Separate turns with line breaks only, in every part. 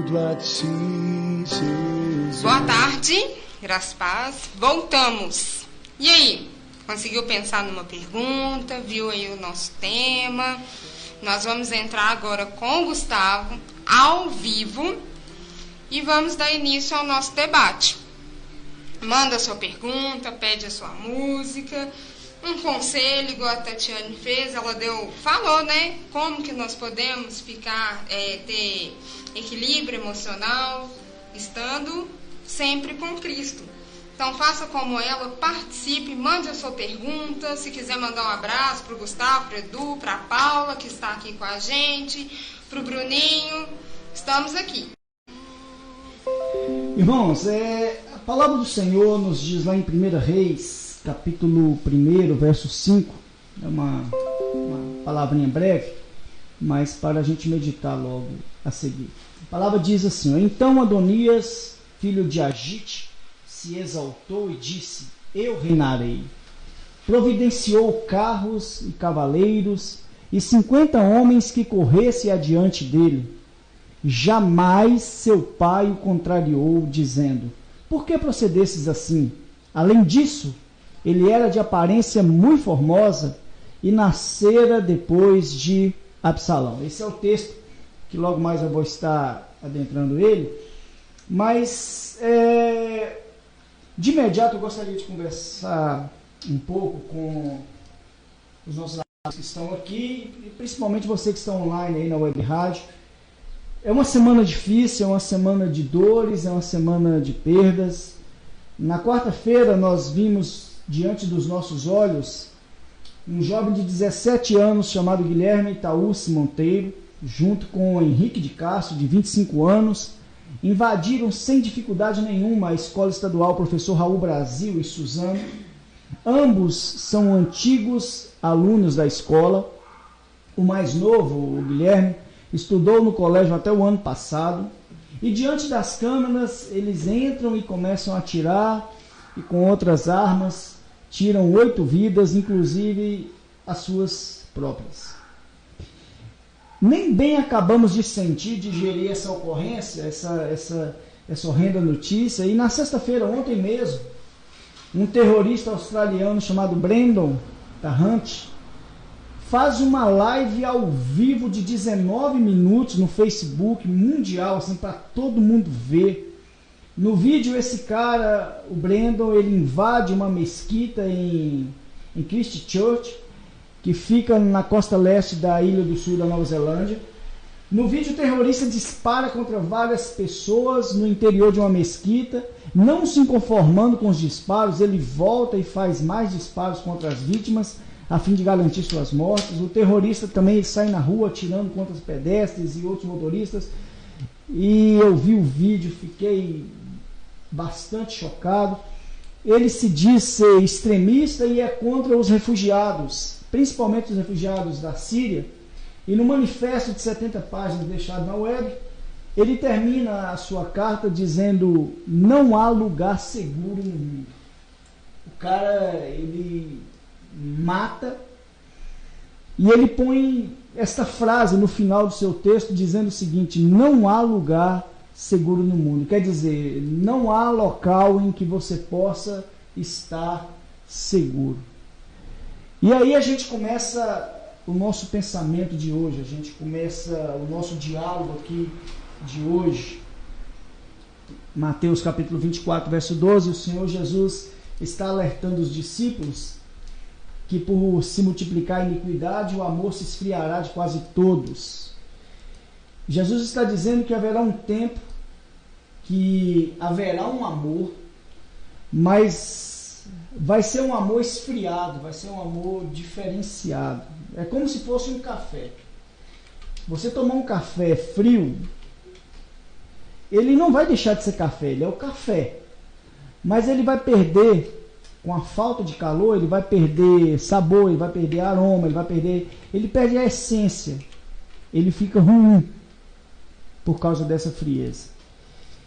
tudo a ti, Jesus.
Boa tarde, graças a paz. Voltamos. E aí, conseguiu pensar numa pergunta? Viu aí o nosso tema? Nós vamos entrar agora com o Gustavo, ao vivo, e vamos dar início ao nosso debate. Manda a sua pergunta, pede a sua música, um conselho, igual a Tatiane fez, falou, né, como que nós podemos ter equilíbrio emocional, estando sempre com Cristo. Então faça como ela, participe, mande a sua pergunta, se quiser mandar um abraço para o Gustavo, para o Edu, para a Paula, que está aqui com a gente, para o Bruninho, estamos aqui.
Irmãos, a palavra do Senhor nos diz lá em 1 Reis, capítulo 1, verso 5, é uma palavrinha breve, mas para a gente meditar logo a seguir. A palavra diz assim: então Adonias, filho de Agite, se exaltou e disse: eu reinarei. Providenciou carros e cavaleiros e 50 homens que corressem adiante dele. Jamais seu pai o contrariou, dizendo: por que procedesses assim? Além disso, ele era de aparência muito formosa e nascera depois de Absalão. Esse é o texto que logo mais eu vou estar adentrando ele. Mas, de imediato, eu gostaria de conversar um pouco com os nossos amigos que estão aqui, e principalmente você que está online aí na web rádio. É uma semana difícil, é uma semana de dores, é uma semana de perdas. Na quarta-feira nós vimos diante dos nossos olhos um jovem de 17 anos chamado Guilherme Itaúci Monteiro, junto com o Henrique de Castro, de 25 anos, invadiram sem dificuldade nenhuma a Escola Estadual Professor Raul Brasil e Suzano. Ambos são antigos alunos da escola. O mais novo, o Guilherme, estudou no colégio até o ano passado, e diante das câmeras eles entram e começam a atirar, e com outras armas tiram 8 vidas, inclusive as suas próprias. Nem bem acabamos de sentir, digerir essa ocorrência, essa horrenda notícia, e na sexta-feira, ontem mesmo, um terrorista australiano chamado Brandon Tarrant faz uma live ao vivo de 19 minutos no Facebook mundial, assim, para todo mundo ver. No vídeo, esse cara, o Brandon, ele invade uma mesquita em Christchurch, que fica na costa leste da Ilha do Sul da Nova Zelândia. No vídeo, o terrorista dispara contra várias pessoas no interior de uma mesquita. Não se conformando com os disparos, ele volta e faz mais disparos contra as vítimas, a fim de garantir suas mortes. O terrorista também sai na rua atirando contra os pedestres e outros motoristas. E eu vi o vídeo, fiquei bastante chocado. Ele se diz ser extremista e é contra os refugiados, principalmente os refugiados da Síria. E no manifesto de 70 páginas deixado na web, ele termina a sua carta dizendo: não há lugar seguro no mundo. O cara, ele mata, e ele põe esta frase no final do seu texto dizendo o seguinte: não há lugar seguro no mundo. Quer dizer, não há local em que você possa estar seguro. E aí a gente começa o nosso pensamento de hoje, a gente começa o nosso diálogo aqui de hoje. Mateus capítulo 24, verso 12, o Senhor Jesus está alertando os discípulos que por se multiplicar a iniquidade, o amor se esfriará de quase todos. Jesus está dizendo que haverá um tempo que haverá um amor, mas vai ser um amor esfriado, vai ser um amor diferenciado. É como se fosse um café. Você tomar um café frio, ele não vai deixar de ser café, ele é o café. Mas ele vai perder, com a falta de calor, ele vai perder sabor, ele vai perder aroma, ele perde a essência. Ele fica ruim por causa dessa frieza.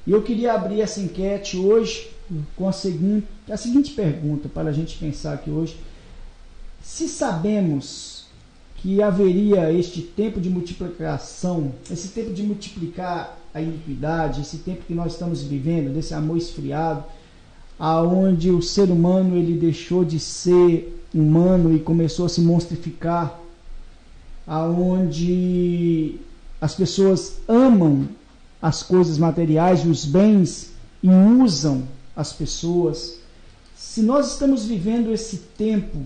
E eu queria abrir essa enquete hoje com a seguinte pergunta para a gente pensar aqui hoje: se sabemos que haveria este tempo de multiplicação, esse tempo de multiplicar a iniquidade, esse tempo que nós estamos vivendo, desse amor esfriado, aonde o ser humano ele deixou de ser humano e começou a se monstrificar, aonde as pessoas amam as coisas materiais e os bens e usam as pessoas. Se nós estamos vivendo esse tempo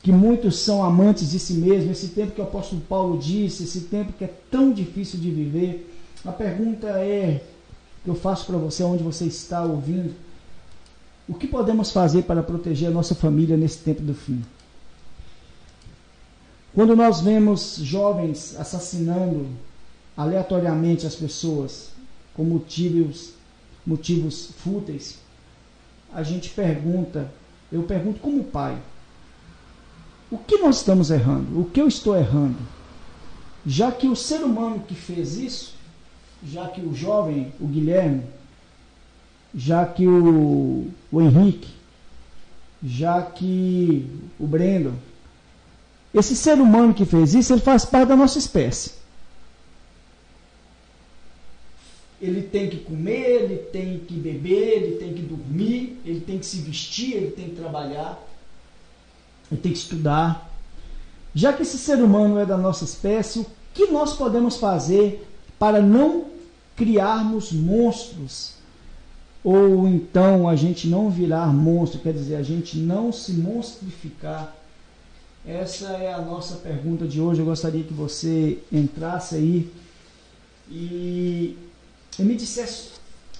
que muitos são amantes de si mesmos, esse tempo que o apóstolo Paulo disse, esse tempo que é tão difícil de viver, a pergunta que eu faço para você, onde você está ouvindo: o que podemos fazer para proteger a nossa família nesse tempo do fim? Quando nós vemos jovens assassinando aleatoriamente as pessoas com motivos fúteis, a gente pergunta, eu pergunto como pai, o que nós estamos errando? O que eu estou errando? Já que o ser humano que fez isso, já que o jovem, o Guilherme, já que o Henrique, já que o Brendo, esse ser humano que fez isso, ele faz parte da nossa espécie. Ele tem que comer, ele tem que beber, ele tem que dormir, ele tem que se vestir, ele tem que trabalhar, ele tem que estudar. Já que esse ser humano é da nossa espécie, o que nós podemos fazer para não criarmos monstros? Ou então a gente não virar monstro, quer dizer, a gente não se monstrificar? Essa é a nossa pergunta de hoje. Eu gostaria que você entrasse aí e me dissesse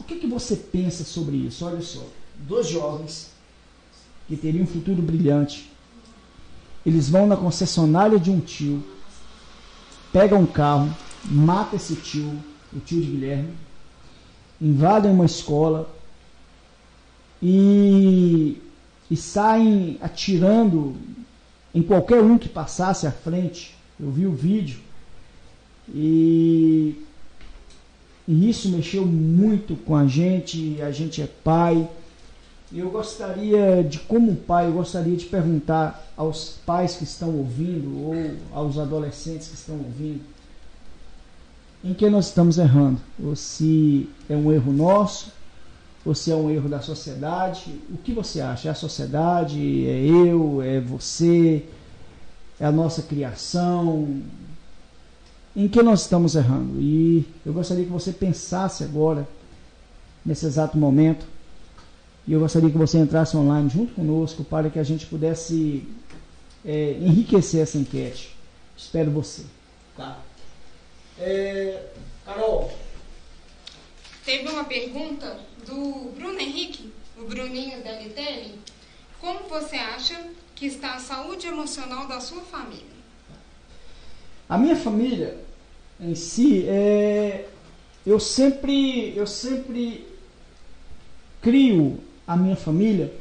o que você pensa sobre isso. Olha só, 2 jovens que teriam um futuro brilhante, eles vão na concessionária de um tio, pegam um carro, matam esse tio, o tio de Guilherme, invadem uma escola e saem atirando em qualquer um que passasse à frente. Eu vi o vídeo e isso mexeu muito com a gente é pai. Eu gostaria de, como pai, eu gostaria de perguntar aos pais que estão ouvindo ou aos adolescentes que estão ouvindo, em que nós estamos errando, ou se é um erro nosso, ou se é um erro da sociedade. O que você acha? É a sociedade? É eu? É você? É a nossa criação? Em que nós estamos errando? E eu gostaria que você pensasse agora, nesse exato momento, e eu gostaria que você entrasse online junto conosco para que a gente pudesse enriquecer essa enquete. Espero você. Tá? Carol.
Teve uma pergunta do Bruno Henrique, o Bruninho da LTL. Como você acha que está a saúde emocional da sua família?
A minha família em si, eu sempre crio a minha família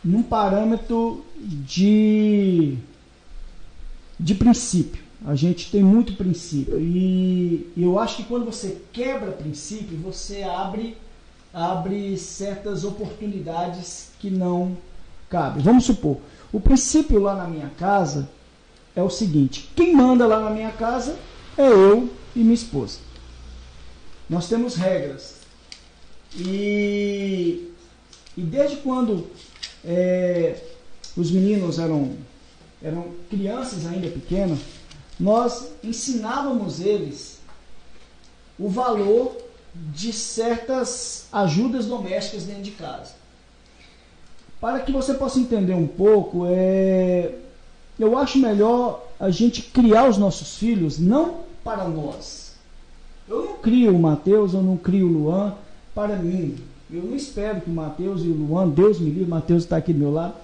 num parâmetro de princípio. A gente tem muito princípio e eu acho que quando você quebra princípio, você abre certas oportunidades que não cabem. Vamos supor, o princípio lá na minha casa é o seguinte: quem manda lá na minha casa é eu e minha esposa. Nós temos regras. E desde quando os meninos eram crianças ainda pequenas, nós ensinávamos eles o valor de certas ajudas domésticas dentro de casa. Para que você possa entender um pouco, eu acho melhor a gente criar os nossos filhos não para nós. Eu não crio o Mateus, eu não crio o Luan para mim. Eu não espero que o Mateus e o Luan, Deus me livre, o Mateus está aqui do meu lado,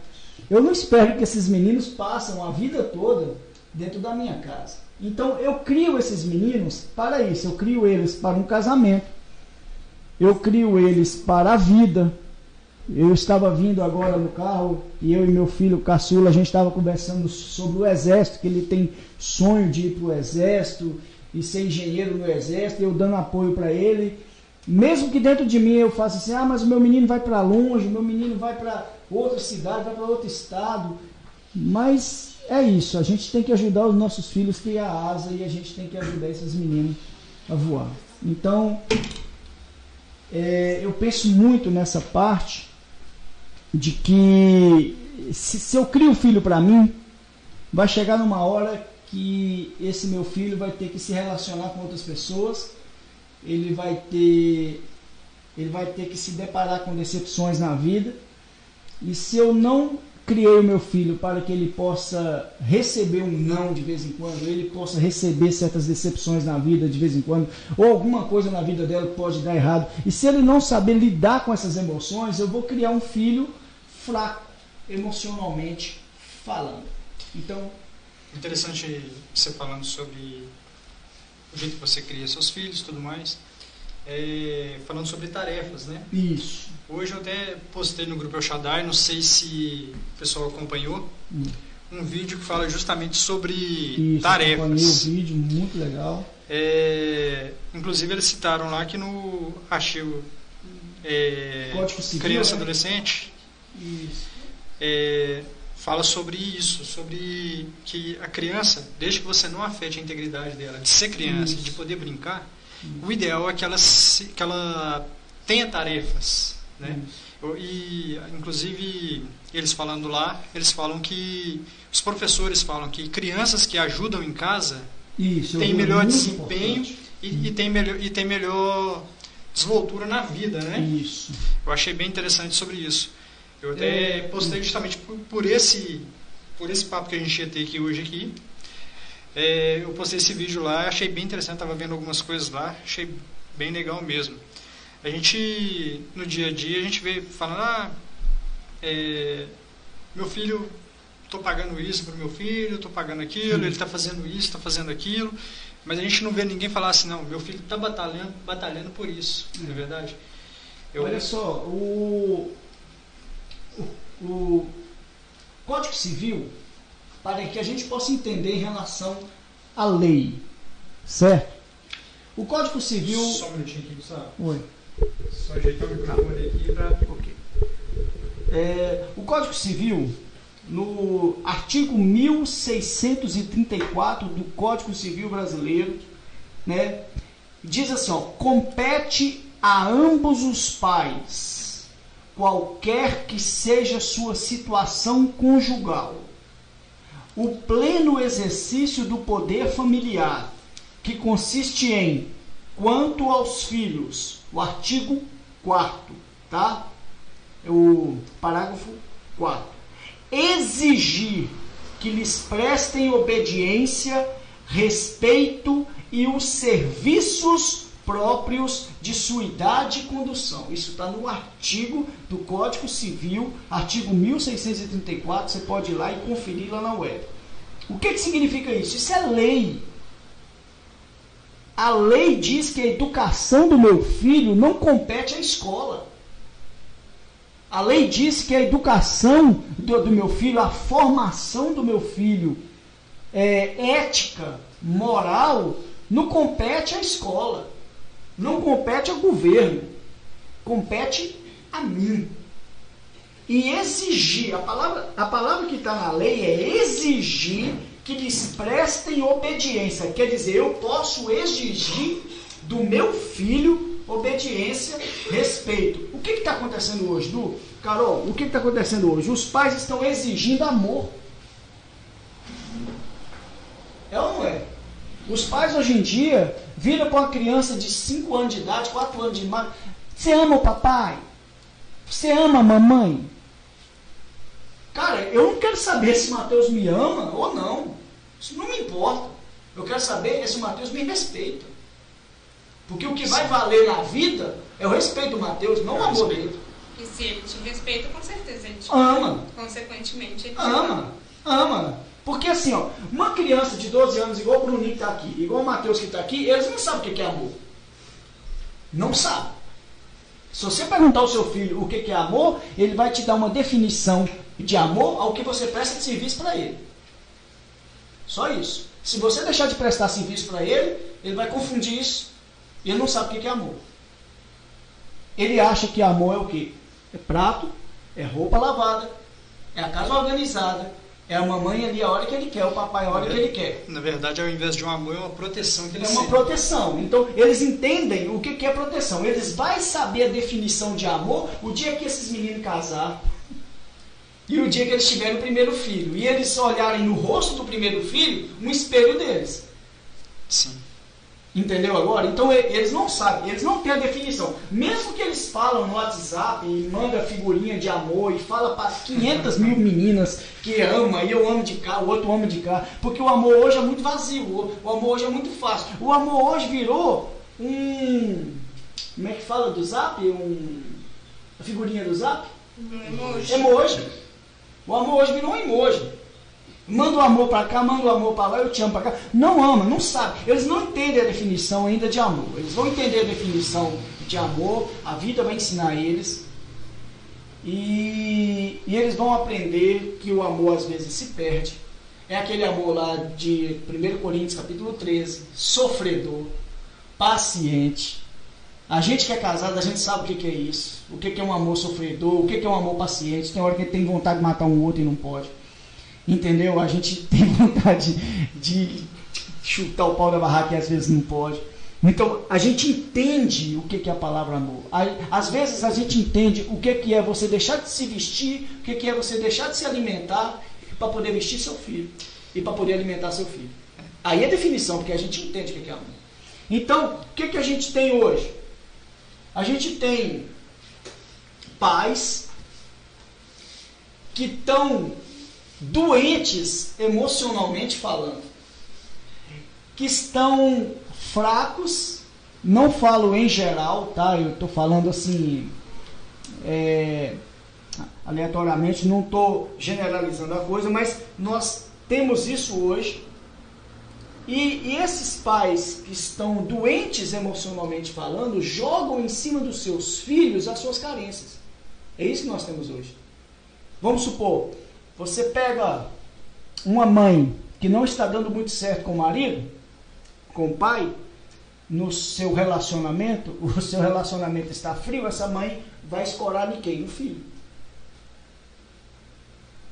eu não espero que esses meninos passem a vida toda dentro da minha casa. Então eu crio esses meninos para isso. Eu crio eles para um casamento, eu crio eles para a vida. Eu estava vindo agora no carro e eu e meu filho caçula, a gente estava conversando sobre o exército, que ele tem sonho de ir para o exército e ser engenheiro no exército, eu dando apoio para ele, mesmo que dentro de mim eu faça assim: mas o meu menino vai para longe, o meu menino vai para outra cidade, vai para outro estado. Mas é isso, a gente tem que ajudar os nossos filhos a criar asa e a gente tem que ajudar esses meninos a voar. Então, eu penso muito nessa parte de que se eu crio um filho para mim, vai chegar numa hora que esse meu filho vai ter que se relacionar com outras pessoas, ele vai ter que se deparar com decepções na vida, e se eu não criei o meu filho para que ele possa receber um não de vez em quando, ele possa receber certas decepções na vida de vez em quando, ou alguma coisa na vida dela pode dar errado, e se ele não saber lidar com essas emoções, eu vou criar um filho fraco, emocionalmente falando. Então,
interessante você falando sobre o jeito que você cria seus filhos e tudo mais, falando sobre tarefas, né?
Isso.
Hoje eu até postei no grupo El Shaddai, não sei se o pessoal acompanhou, um vídeo que fala justamente sobre tarefas.
Acompanhei o vídeo, muito legal.
Inclusive eles citaram lá que no artigo
Código Civil,
Criança e Adolescente,
isso.
fala sobre isso, sobre que a criança, desde que você não afete a integridade dela, de ser criança, de poder brincar, o ideal é que ela tenha tarefas, né? E inclusive eles falando lá, eles falam que os professores falam que crianças que ajudam em casa têm melhor desempenho e tem melhor desenvoltura na vida, né?
Isso.
Eu achei bem interessante sobre isso. Eu até postei justamente por esse papo que a gente ia ter aqui. Eu postei esse vídeo lá, achei bem interessante, estava vendo algumas coisas lá, achei bem legal mesmo. A gente, no dia a dia, a gente vê falando, meu filho, estou pagando isso para o meu filho, estou pagando aquilo, ele está fazendo isso, está fazendo aquilo, mas a gente não vê ninguém falar assim, não, meu filho está batalhando por isso, não é verdade?
Olha só, o Código Civil, para que a gente possa entender em relação à lei, certo? O Código Civil...
Só um minutinho aqui, Gustavo.
Oi.
Só ajeitar o microfone aqui para...
Ok. O Código Civil, no artigo 1634 do Código Civil Brasileiro, né, diz assim, compete a ambos os pais, qualquer que seja sua situação conjugal, o pleno exercício do poder familiar, que consiste em, quanto aos filhos, o artigo 4º, tá? O parágrafo 4º, exigir que lhes prestem obediência, respeito e os serviços próprios de sua idade e condução. Isso está no artigo do Código Civil, artigo 1634, você pode ir lá e conferir lá na web. O que significa isso? Isso é lei. A lei diz que a educação do meu filho não compete à escola. A lei diz que a educação do meu filho, a formação do meu filho, ética, moral, não compete à escola. Não compete ao governo. Compete a mim. E exigir, a palavra que está na lei é exigir que lhes prestem obediência. Quer dizer, eu posso exigir do meu filho obediência, respeito. O que está acontecendo hoje, Du? Carol, o que está acontecendo hoje? Os pais estão exigindo amor. É ou não é? Os pais hoje em dia viram para uma criança de 5 anos de idade, 4 anos de idade. Você ama o papai? Você ama a mamãe? Cara, eu não quero saber se o Mateus me ama ou não. Isso não me importa. Eu quero saber se o Mateus me respeita. Porque o que vai valer na vida é o respeito do Mateus, não o amor dele.
E se ele te respeita, com certeza ele te
ama.
Consequentemente, ele te
ama. Porque assim, uma criança de 12 anos, igual o Bruninho que está aqui, igual o Mateus que está aqui, eles não sabem o que é amor. Não sabem. Se você perguntar ao seu filho o que é amor, ele vai te dar uma definição de amor ao que você presta de serviço para ele. Só isso. Se você deixar de prestar serviço para ele, ele vai confundir isso. E ele não sabe o que é amor. Ele acha que amor é o quê? É prato, é roupa lavada, é a casa organizada, É a mamãe ali a hora que ele quer, o papai a hora que ele quer.
Na verdade, ao invés de um amor, é uma proteção que ele
É uma
sente.
proteção. Então, eles entendem o que é proteção. Eles vão saber a definição de amor o dia que esses meninos casarem e o dia que eles tiverem o primeiro filho. E eles olharem no rosto do primeiro filho um espelho deles.
Sim.
Entendeu agora? Então eles não sabem, eles não têm a definição. Mesmo que eles falam no WhatsApp e mandam figurinha de amor e fala para 500 mil meninas que ama, e eu amo de cá, o outro ama de cá, porque o amor hoje é muito vazio, o amor hoje é muito fácil. O amor hoje virou como é que fala do Zap? A figurinha do Zap? Emoji. O amor hoje virou um emoji. Manda o amor para cá, manda o amor para lá, eu te amo para cá. Não ama, não sabe. Eles não entendem a definição ainda de amor. Eles vão entender a definição de amor, a vida vai ensinar eles. E eles vão aprender que o amor às vezes se perde. É aquele amor lá de 1 Coríntios capítulo 13, sofredor, paciente. A gente que é casado, a gente sabe o que é isso. O que é um amor sofredor, o que é um amor paciente. Tem hora que ele tem vontade de matar um outro e não pode. Entendeu? A gente tem vontade de chutar o pau da barraca e às vezes não pode. Então, a gente entende o que é a palavra amor. Às vezes a gente entende o que é você deixar de se vestir, o que é você deixar de se alimentar para poder vestir seu filho e para poder alimentar seu filho. Aí é definição, porque a gente entende o que é amor. Então, o que a gente tem hoje? A gente tem pais que estão doentes emocionalmente falando, que estão fracos, não falo em geral, tá? Eu estou falando assim, aleatoriamente, não estou generalizando a coisa, mas nós temos isso hoje, e esses pais que estão doentes emocionalmente falando, jogam em cima dos seus filhos as suas carências. É isso que nós temos hoje. Vamos supor, você pega uma mãe que não está dando muito certo com o marido, com o pai, no seu relacionamento, o seu relacionamento está frio, essa mãe vai escorar de quem? No filho.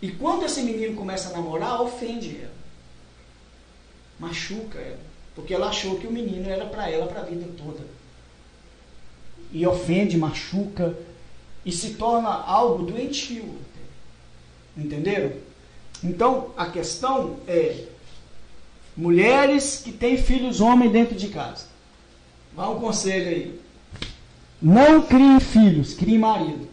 E quando esse menino começa a namorar, ofende ela. Machuca ela. Porque ela achou que o menino era para ela, para a vida toda. E ofende, machuca, e se torna algo doentio. Entenderam? Então, a questão é mulheres que têm filhos homens dentro de casa. Dá um conselho aí. Não criem filhos, criem marido.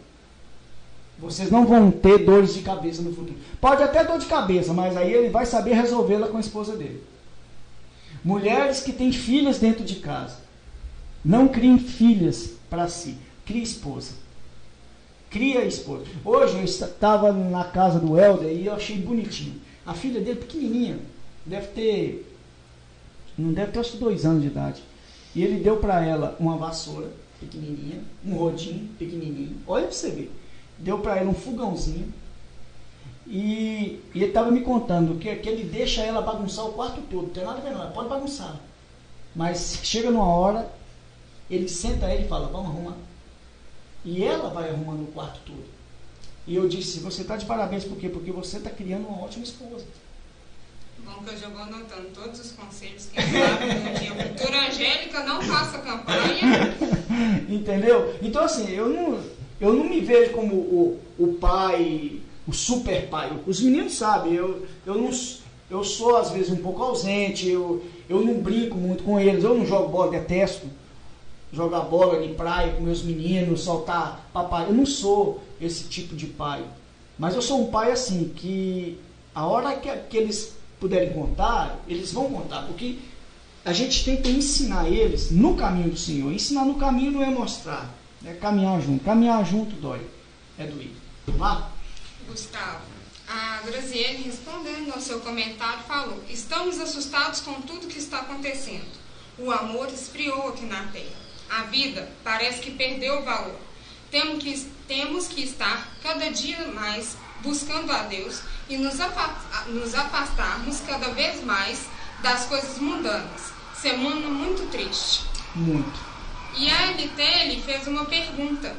Vocês não vão ter dores de cabeça no futuro. Pode até dor de cabeça, mas aí ele vai saber resolvê-la com a esposa dele. Mulheres que têm filhas dentro de casa. Não criem filhas para si. Crie esposa. Cria a esposa. Hoje eu estava na casa do Helder e eu achei bonitinho. A filha dele pequenininha, não deve ter acho que 2 anos de idade. E ele deu para ela uma vassoura pequenininha, um rodinho pequenininho. Olha para você ver. Deu para ela um fogãozinho. E ele estava me contando que ele deixa ela bagunçar o quarto todo. Não tem nada a ver não, ela pode bagunçar. Mas chega numa hora, ele senta ela e fala, vamos arrumar. E ela vai arrumando o quarto todo. E eu disse, você está de parabéns, por quê? Porque você está criando uma ótima esposa.
Bom que eu já vou anotando todos os conselhos que no dia Cultura Angélica, não faça campanha.
Entendeu? Então assim, eu não me vejo como o pai, o super pai. Os meninos sabem, eu sou às vezes um pouco ausente, eu não brinco muito com eles, eu não jogo bola, detesto jogar bola de praia com meus meninos, soltar papai. Eu não sou esse tipo de pai. Mas eu sou um pai assim, que a hora que eles puderem contar, eles vão contar. Porque a gente tem que ensinar eles no caminho do Senhor. Ensinar no caminho não é mostrar, é caminhar junto. Caminhar junto dói, é doído. Vamos lá?
Gustavo, a Graziele, respondendo ao seu comentário, falou: estamos assustados com tudo que está acontecendo. O amor esfriou aqui na Terra. A vida parece que perdeu o valor. Temos que estar cada dia mais buscando a Deus e nos afastarmos cada vez mais das coisas mundanas. Semana muito triste.
Muito.
E a LTL fez uma pergunta.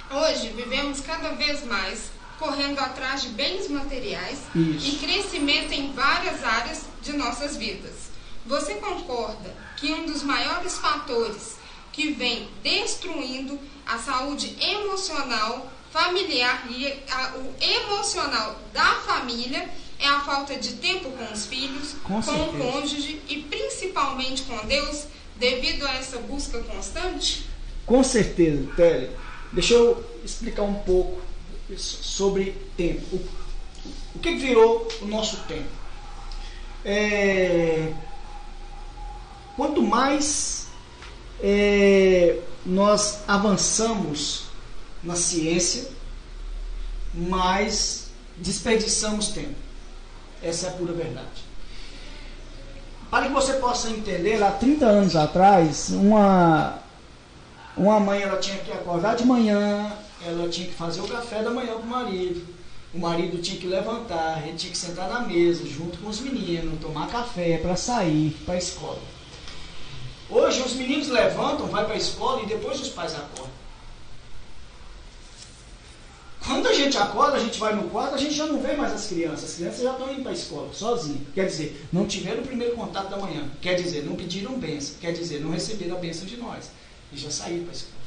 Hoje vivemos cada vez mais correndo atrás de bens materiais
Isso.
e crescimento em várias áreas de nossas vidas. Você concorda que um dos maiores fatores que vem destruindo a saúde emocional familiar e o emocional da família é a falta de tempo com os filhos, com o cônjuge e principalmente com Deus, devido a essa busca constante?
Com certeza, Télia. Deixa eu explicar um pouco sobre tempo. O que virou o nosso tempo? Quanto mais nós avançamos na ciência, mais desperdiçamos tempo. Essa é a pura verdade. Para que você possa entender, há 30 anos atrás, uma mãe, ela tinha que acordar de manhã, ela tinha que fazer o café da manhã para o marido tinha que levantar, ele tinha que sentar na mesa junto com os meninos, tomar café para sair para a escola. Hoje os meninos levantam, vai para a escola e depois os pais acordam. Quando a gente acorda, a gente vai no quarto, a gente já não vê mais as crianças já estão indo para a escola, sozinhas. Quer dizer, não tiveram o primeiro contato da manhã, quer dizer, não pediram bênção, quer dizer, não receberam a bênção de nós, e já saíram para a escola.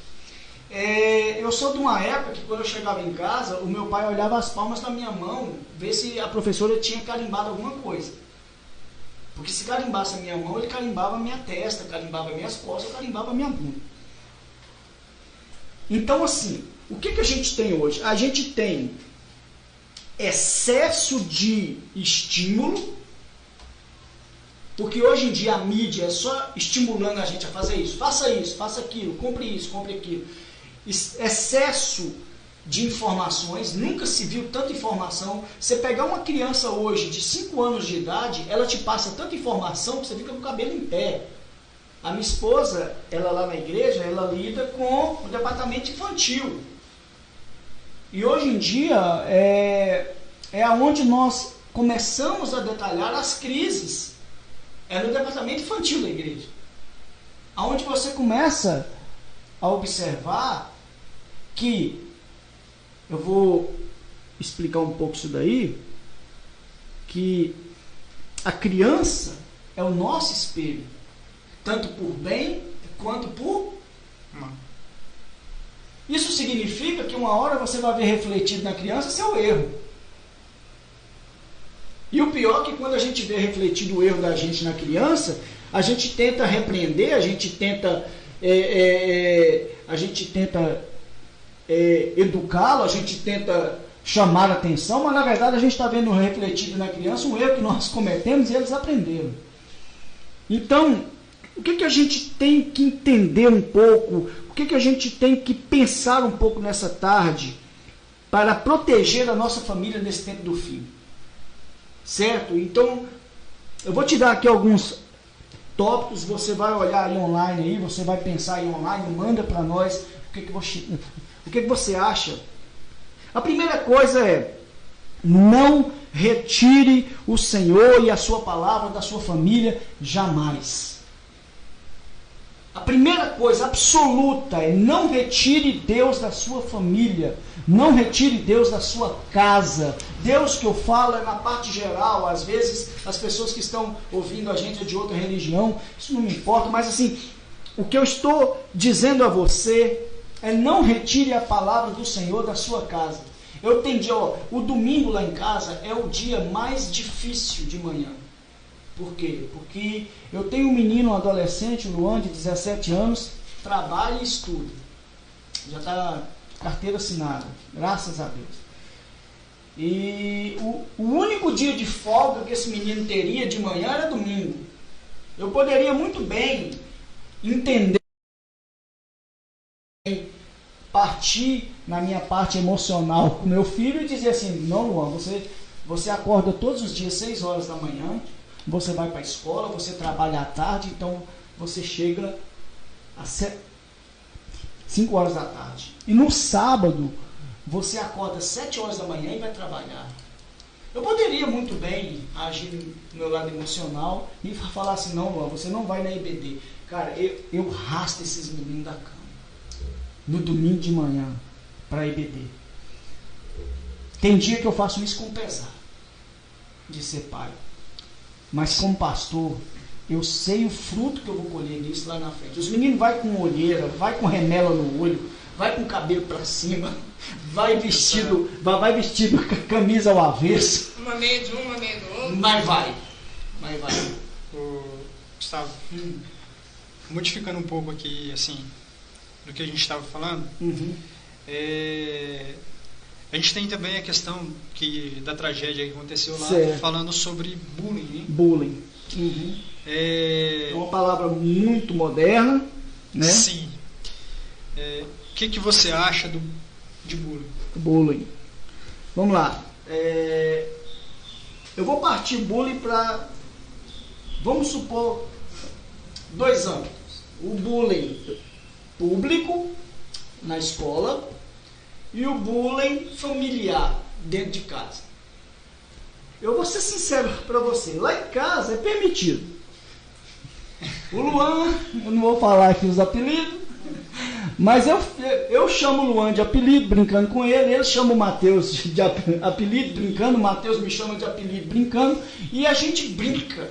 Eu sou de uma época que quando eu chegava em casa, o meu pai olhava as palmas da minha mão, ver se a professora tinha carimbado alguma coisa. Porque se carimbasse a minha mão, ele carimbava a minha testa, carimbava minhas costas, carimbava a minha bunda. Então assim, o que a gente tem hoje? A gente tem excesso de estímulo, porque hoje em dia a mídia é só estimulando a gente a fazer isso, faça aquilo, compre isso, compre aquilo. Excesso de informações, nunca se viu tanta informação. Você pegar uma criança hoje de 5 anos de idade, ela te passa tanta informação que você fica com o cabelo em pé. A minha esposa, ela lá na igreja, ela lida com o departamento infantil. E hoje em dia é onde nós começamos a detalhar as crises. É no departamento infantil da igreja. Onde você começa a observar que, eu vou explicar um pouco isso daí, que a criança é o nosso espelho, tanto por bem quanto por mal. Isso significa que uma hora você vai ver refletido na criança seu erro. E o pior é que quando a gente vê refletido o erro da gente na criança, a gente tenta repreender, a gente tenta educá-lo, a gente tenta chamar a atenção, mas na verdade a gente está vendo refletido na criança um erro que nós cometemos e eles aprenderam. Então, o que a gente tem que entender um pouco, o que a gente tem que pensar um pouco nessa tarde para proteger a nossa família nesse tempo do fim? Certo? Então, eu vou te dar aqui alguns tópicos, você vai olhar aí online, aí, você vai pensar aí online, manda para nós o que você acha. A primeira coisa é: não retire o Senhor e a sua palavra da sua família jamais. A primeira coisa absoluta é: não retire Deus da sua família, não retire Deus da sua casa. Deus que eu falo é na parte geral. Às vezes as pessoas que estão ouvindo a gente é de outra religião, isso não me importa, mas assim, o que eu estou dizendo a você é: não retire a palavra do Senhor da sua casa. Eu entendi, o domingo lá em casa é o dia mais difícil de manhã. Por quê? Porque eu tenho um menino, um adolescente, o Luan, de 17 anos, trabalha e estuda. Já está carteira assinada, graças a Deus. E o único dia de folga que esse menino teria de manhã era domingo. Eu poderia muito bem entender, partir na minha parte emocional com meu filho e dizer assim: não, Luan, você acorda todos os dias 6 horas da manhã, você vai para a escola, você trabalha à tarde, então você chega às 5 horas da tarde. E no sábado, você acorda às 7 horas da manhã e vai trabalhar. Eu poderia muito bem agir no meu lado emocional e falar assim: não, Luan, você não vai na EBD. Cara, eu rasto esses meninos da cama no domingo de manhã para a EBD. Tem dia que eu faço isso com pesar de ser pai. Mas como pastor, eu sei o fruto que eu vou colher disso lá na frente. Os meninos vai com olheira, vai com remela no olho, vai com o cabelo para cima, vai vestido com a camisa ao avesso.
Uma meia de um, uma meia do outro.
Mas vai.
Gustavo, modificando um pouco aqui, assim, do que a gente estava falando, a gente tem também a questão da tragédia que aconteceu lá, falando sobre bullying, né?
Bullying. É uma palavra muito moderna, né?
Sim. O que você acha de bullying?
Bullying. Vamos lá. Eu vou partir bullying para, vamos supor, 2 âmbitos. O bullying público na escola e o bullying familiar dentro de casa. Eu vou ser sincero para você, lá em casa é permitido. O Luan, eu não vou falar aqui os apelidos, mas eu chamo o Luan de apelido, brincando com ele chama o Matheus de apelido, brincando, o Matheus me chama de apelido, brincando, e a gente brinca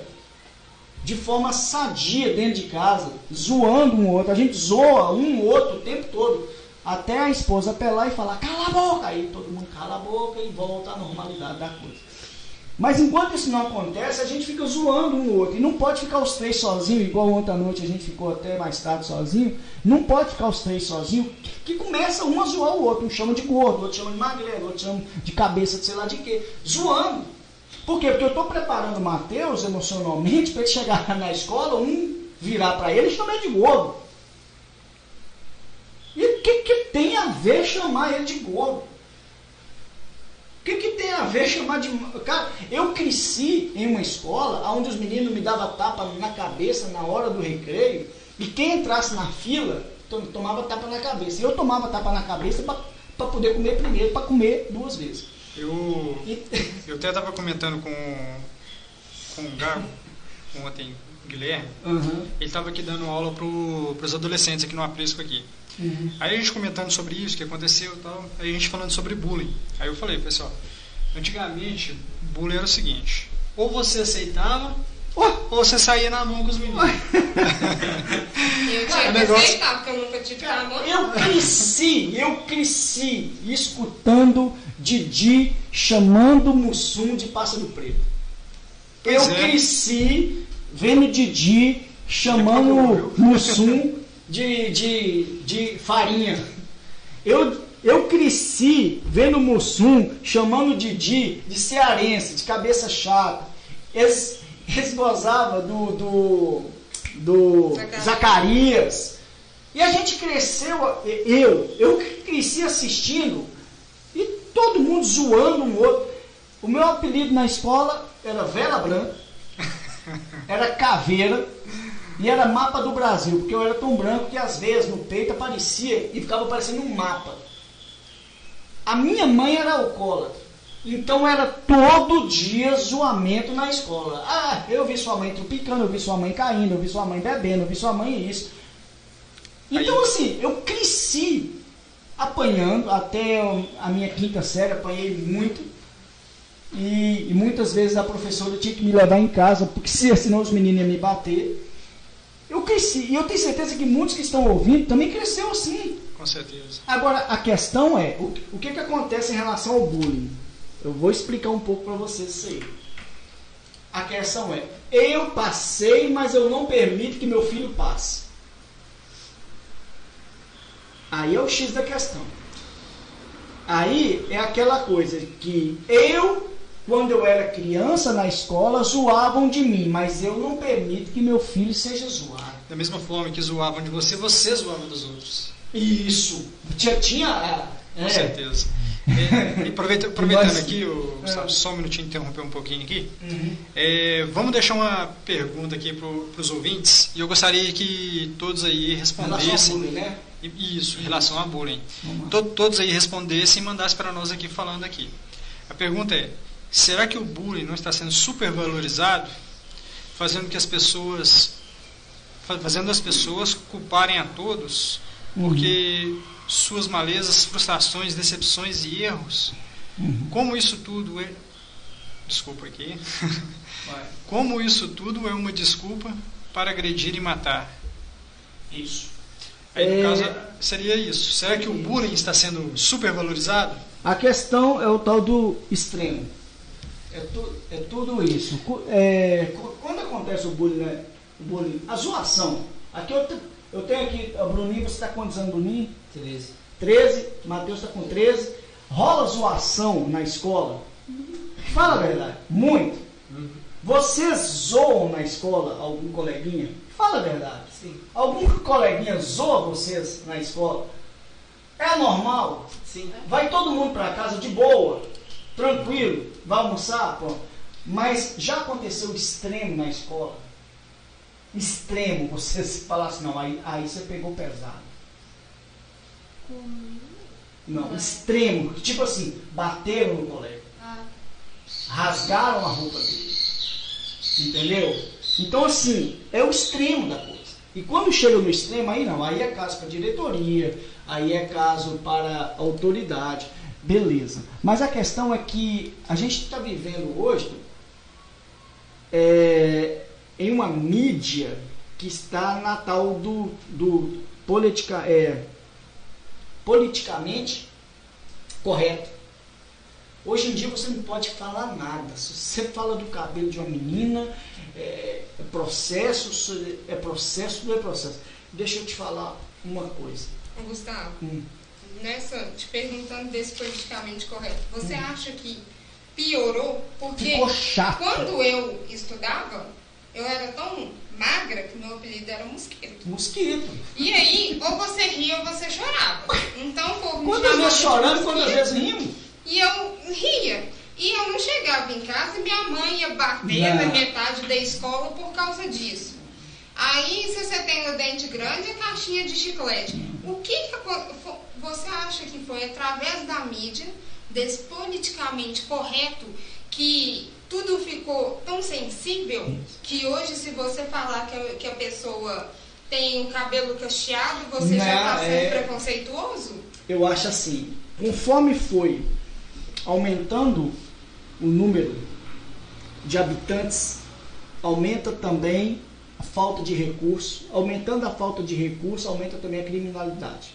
de forma sadia dentro de casa, zoando um outro, a gente zoa um outro o tempo todo, até a esposa apelar e falar, cala a boca, aí todo mundo cala a boca e volta à normalidade da coisa. Mas enquanto isso não acontece, a gente fica zoando um outro. E não pode ficar os 3 sozinhos, igual ontem à noite a gente ficou até mais tarde sozinho. Não pode ficar os 3 sozinhos, que começa um a zoar o outro. Um chama de gordo, outro chama de magrelo, outro chama de cabeça de sei lá de quê. Zoando. Por quê? Porque eu estou preparando o Matheus emocionalmente para ele chegar na escola, um virar para ele e chamar ele de gordo. E o que tem a ver chamar ele de gordo? O que tem a ver chamar de... Cara, eu cresci em uma escola onde os meninos me davam tapa na cabeça na hora do recreio, e quem entrasse na fila tomava tapa na cabeça. Eu tomava tapa na cabeça para poder comer primeiro, para comer 2 vezes.
Eu até estava comentando com o Gago ontem, o Guilherme. Ele estava aqui dando aula para os adolescentes aqui no Aprisco aqui. Aí a gente comentando sobre isso, que aconteceu e tal, aí a gente falando sobre bullying. Aí eu falei, pessoal, antigamente bullying era o seguinte, ou você aceitava, ou você saía na mão com os meninos.
Eu tinha que aceitar, porque eu nunca tive na mão.
Eu cresci escutando Didi chamando Mussum de pássaro preto. Eu cresci vendo Didi chamando Mussum de farinha. Eu cresci vendo Mussum chamando Didi de cearense, de cabeça chata. Eles gozavam do Zacarias. E a gente cresceu, eu cresci assistindo e todo mundo zoando um outro. O meu apelido na escola era Vela Branca, era Caveira e era Mapa do Brasil, porque eu era tão branco que às vezes no peito aparecia e ficava parecendo um mapa. A minha mãe era alcoólatra, então era todo dia zoamento na escola. Ah, eu vi sua mãe tropicando, eu vi sua mãe caindo, eu vi sua mãe bebendo, eu vi sua mãe isso. Então assim, eu cresci apanhando, até a minha 5ª série apanhei muito. E muitas vezes a professora tinha que me levar em casa, porque senão os meninos iam me bater. Eu cresci, e eu tenho certeza que muitos que estão ouvindo também cresceu assim.
Com certeza.
Agora, a questão é, o que acontece em relação ao bullying? Eu vou explicar um pouco para vocês isso aí. A questão é, eu passei, mas eu não permito que meu filho passe. Aí é o X da questão. Aí é aquela coisa que quando eu era criança na escola, zoavam de mim, mas eu não permito que meu filho seja zoado.
Da mesma forma que zoavam de você, você zoava dos outros.
Isso.
Com certeza. E aproveitando aqui, só um minutinho, interromper um pouquinho aqui. Vamos deixar uma pergunta aqui para os ouvintes, e eu gostaria que todos aí respondessem.
Em relação ao bullying, né?
Isso, em relação a bullying. Todos aí respondessem e mandassem para nós aqui falando aqui. A pergunta é, será que o bullying não está sendo supervalorizado, fazendo as pessoas culparem a todos, porque suas malezas, frustrações, decepções e erros Como isso tudo é... Desculpa aqui. Como isso tudo é uma desculpa para agredir e matar.
Isso.
Aí, no caso, seria isso. Será que o bullying está sendo supervalorizado?
A questão é o tal do extremo. É tudo isso. Quando acontece o bullying, né? O bullying, a zoação. Aqui eu tenho aqui, a Bruninho, você está com quantos anos, Bruninho? 13. Matheus está com 13. Rola zoação na escola? Fala a verdade. Muito. Vocês zoam na escola algum coleguinha? Fala a verdade.
Sim.
Algum coleguinha zoa vocês na escola? É normal?
Sim.
Vai todo mundo para casa de boa, tranquilo, vai almoçar, pô. Mas já aconteceu extremo na escola? Extremo, você se falasse, não, aí você pegou pesado. Não, extremo, tipo assim, bateram no colega, rasgaram a roupa dele, entendeu? Então assim, é o extremo da coisa. E quando chega no extremo, aí não, aí é caso para a diretoria, aí é caso para a autoridade, beleza. Mas a questão é que a gente está vivendo hoje em uma mídia que está na tal do politicamente correto. Hoje em dia você não pode falar nada. Se você fala do cabelo de uma menina, é processo. Deixa eu te falar uma coisa.
Gustavo, te perguntando desse politicamente correto, você acha que piorou? Porque
ficou chato.
Quando eu estudava, eu era tão magra que meu apelido era Mosquito.
Mosquito.
E aí, ou você ria ou você chorava. Então, o povo me
Quantas
chamava
vezes
de
chorando,
Mosquito.
quantas vezes rindo?
E eu ria. E eu não chegava em casa e minha mãe ia bater na metade da escola por causa disso. Aí, se você tem o dente grande, é caixinha de chiclete. O que você acha que foi através da mídia, desse politicamente correto, que tudo ficou tão sensível, que hoje, se você falar que a pessoa tem o cabelo cacheado, você já está sendo preconceituoso?
Eu acho assim, conforme foi aumentando o número de habitantes, aumenta também a falta de recurso. Aumentando a falta de recurso, aumenta também a criminalidade.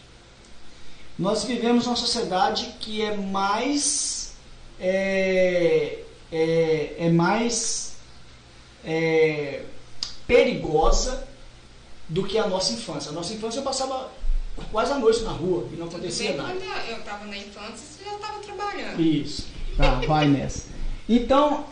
Nós vivemos uma sociedade que é mais perigosa do que a nossa infância. A nossa infância eu passava quase a noite na rua e não acontecia nada.
Quando eu estava na infância, você já estava trabalhando.
Isso, tá, vai nessa. Então,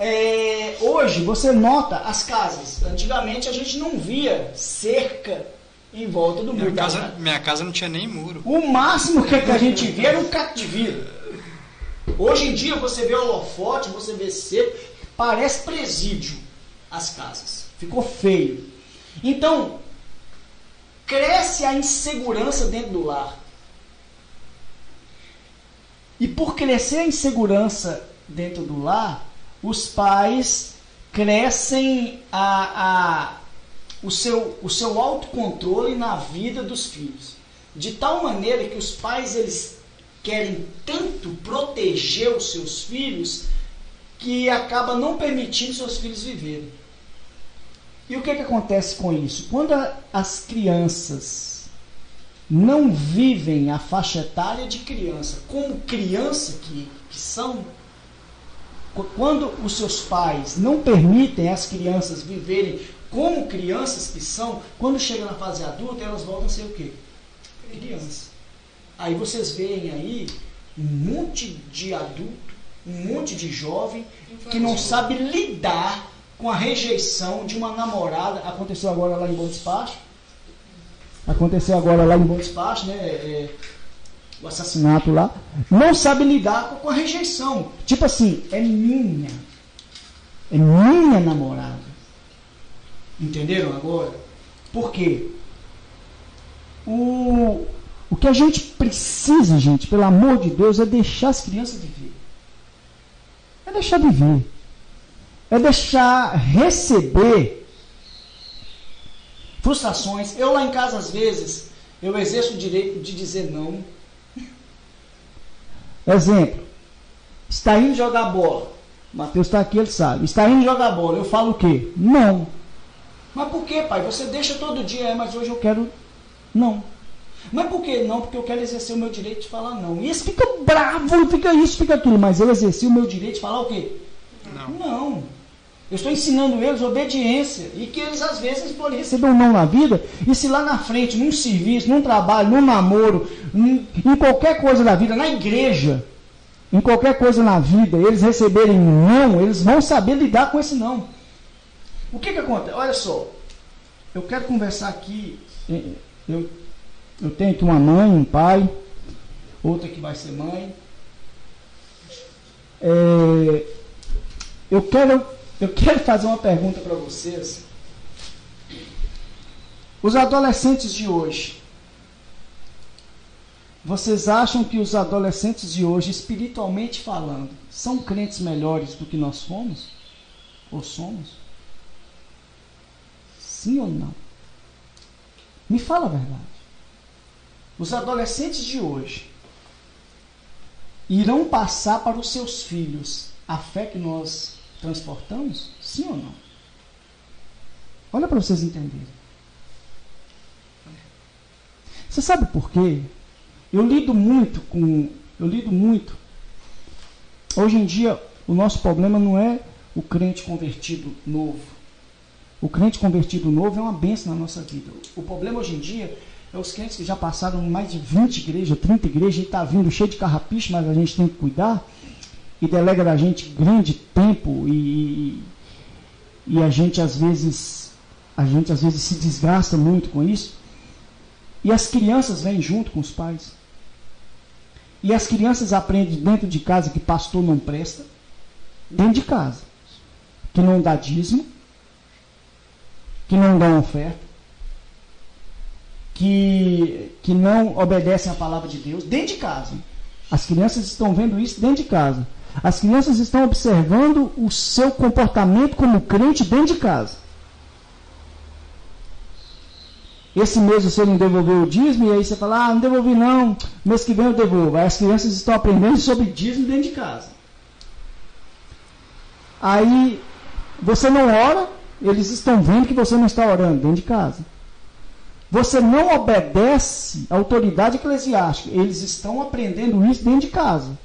hoje você nota as casas. Antigamente a gente não via cerca em volta do muro.
Minha casa não tinha nem muro.
O máximo que a gente via era um caco de vidro. Hoje em dia você vê holofote, você vê cerca, parece presídio as casas. Ficou feio. Então, cresce a insegurança dentro do lar. E por crescer a insegurança dentro do lar, os pais crescem o seu autocontrole na vida dos filhos. De tal maneira que os pais eles querem tanto proteger os seus filhos que acaba não permitindo seus filhos viverem. E o que acontece com isso? Quando as crianças não vivem a faixa etária de criança como criança que são, quando os seus pais não permitem as crianças viverem como crianças que são, quando chegam na fase adulta, elas voltam a ser o quê? Criança. Aí vocês veem aí um monte de adulto, um monte de jovem que não sabe lidar com a rejeição de uma namorada. Aconteceu agora lá em Bom Despacho. Né? O assassinato lá. Não sabe lidar com a rejeição. Tipo assim, é minha namorada. Entenderam agora? Por quê? O que a gente precisa, gente, pelo amor de Deus, é deixar as crianças viver. É deixar viver. É deixar receber frustrações. Eu lá em casa, às vezes, eu exerço o direito de dizer não. Exemplo. Está indo jogar bola. Mateus está aqui, ele sabe. Está indo jogar bola. Eu falo o quê? Não. Mas por quê, pai? Você deixa todo dia, mas hoje eu quero... Não. Mas por que não? Porque eu quero exercer o meu direito de falar não. E esse fica bravo, fica isso, fica tudo. Mas eu exerci o meu direito de falar o quê? Não. Eu estou ensinando eles obediência. E que eles às vezes podem receber um não na vida. E se lá na frente, num serviço, num trabalho, num namoro, em qualquer coisa da vida, na igreja, em qualquer coisa na vida, eles receberem um não, eles vão saber lidar com esse não. O que acontece? Olha só. Eu quero conversar aqui. Eu tenho aqui uma mãe, um pai, outra que vai ser mãe. Eu quero fazer uma pergunta para vocês. Os adolescentes de hoje, vocês acham que os adolescentes de hoje, espiritualmente falando, são crentes melhores do que nós fomos? Ou somos? Sim ou não? Me fala a verdade. Os adolescentes de hoje irão passar para os seus filhos a fé que nós transportamos? Sim ou não? Olha para vocês entenderem. Você sabe por quê? Eu lido muito. Hoje em dia, o nosso problema não é o crente convertido novo. O crente convertido novo é uma bênção na nossa vida. O problema hoje em dia é os crentes que já passaram mais de 20 igrejas, 30 igrejas, e está vindo cheio de carrapicho, mas a gente tem que cuidar, e delega da gente grande tempo, e a gente às vezes se desgasta muito com isso. E as crianças vêm junto com os pais. E as crianças aprendem dentro de casa que pastor não presta, dentro de casa, que não dá dízimo, que não dão oferta, que não obedecem à palavra de Deus, dentro de casa. As crianças estão vendo isso dentro de casa. As crianças estão observando o seu comportamento como crente dentro de casa. Esse mês você não devolveu o dízimo, e aí você fala, não devolvi não, mês que vem eu devolvo. Aí as crianças estão aprendendo sobre dízimo dentro de casa. Aí você não ora, eles estão vendo que você não está orando dentro de casa. Você não obedece à autoridade eclesiástica, eles estão aprendendo isso dentro de casa.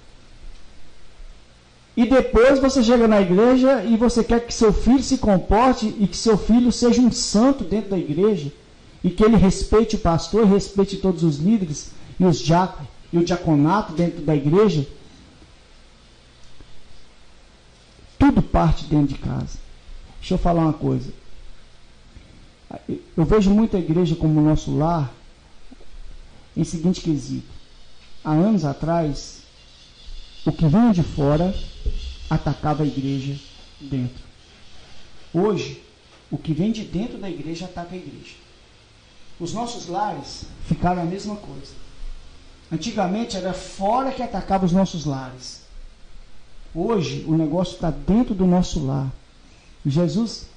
E depois você chega na igreja e você quer que seu filho se comporte e que seu filho seja um santo dentro da igreja, e que ele respeite o pastor, respeite todos os líderes e o diaconato dentro da igreja. Tudo parte dentro de casa. Deixa eu falar uma coisa. Eu vejo muita igreja como o nosso lar em seguinte quesito. Há anos atrás, o que vinha de fora atacava a igreja dentro. Hoje, o que vem de dentro da igreja ataca a igreja. Os nossos lares ficaram a mesma coisa. Antigamente era fora que atacava os nossos lares. Hoje o negócio está dentro do nosso lar. Jesus,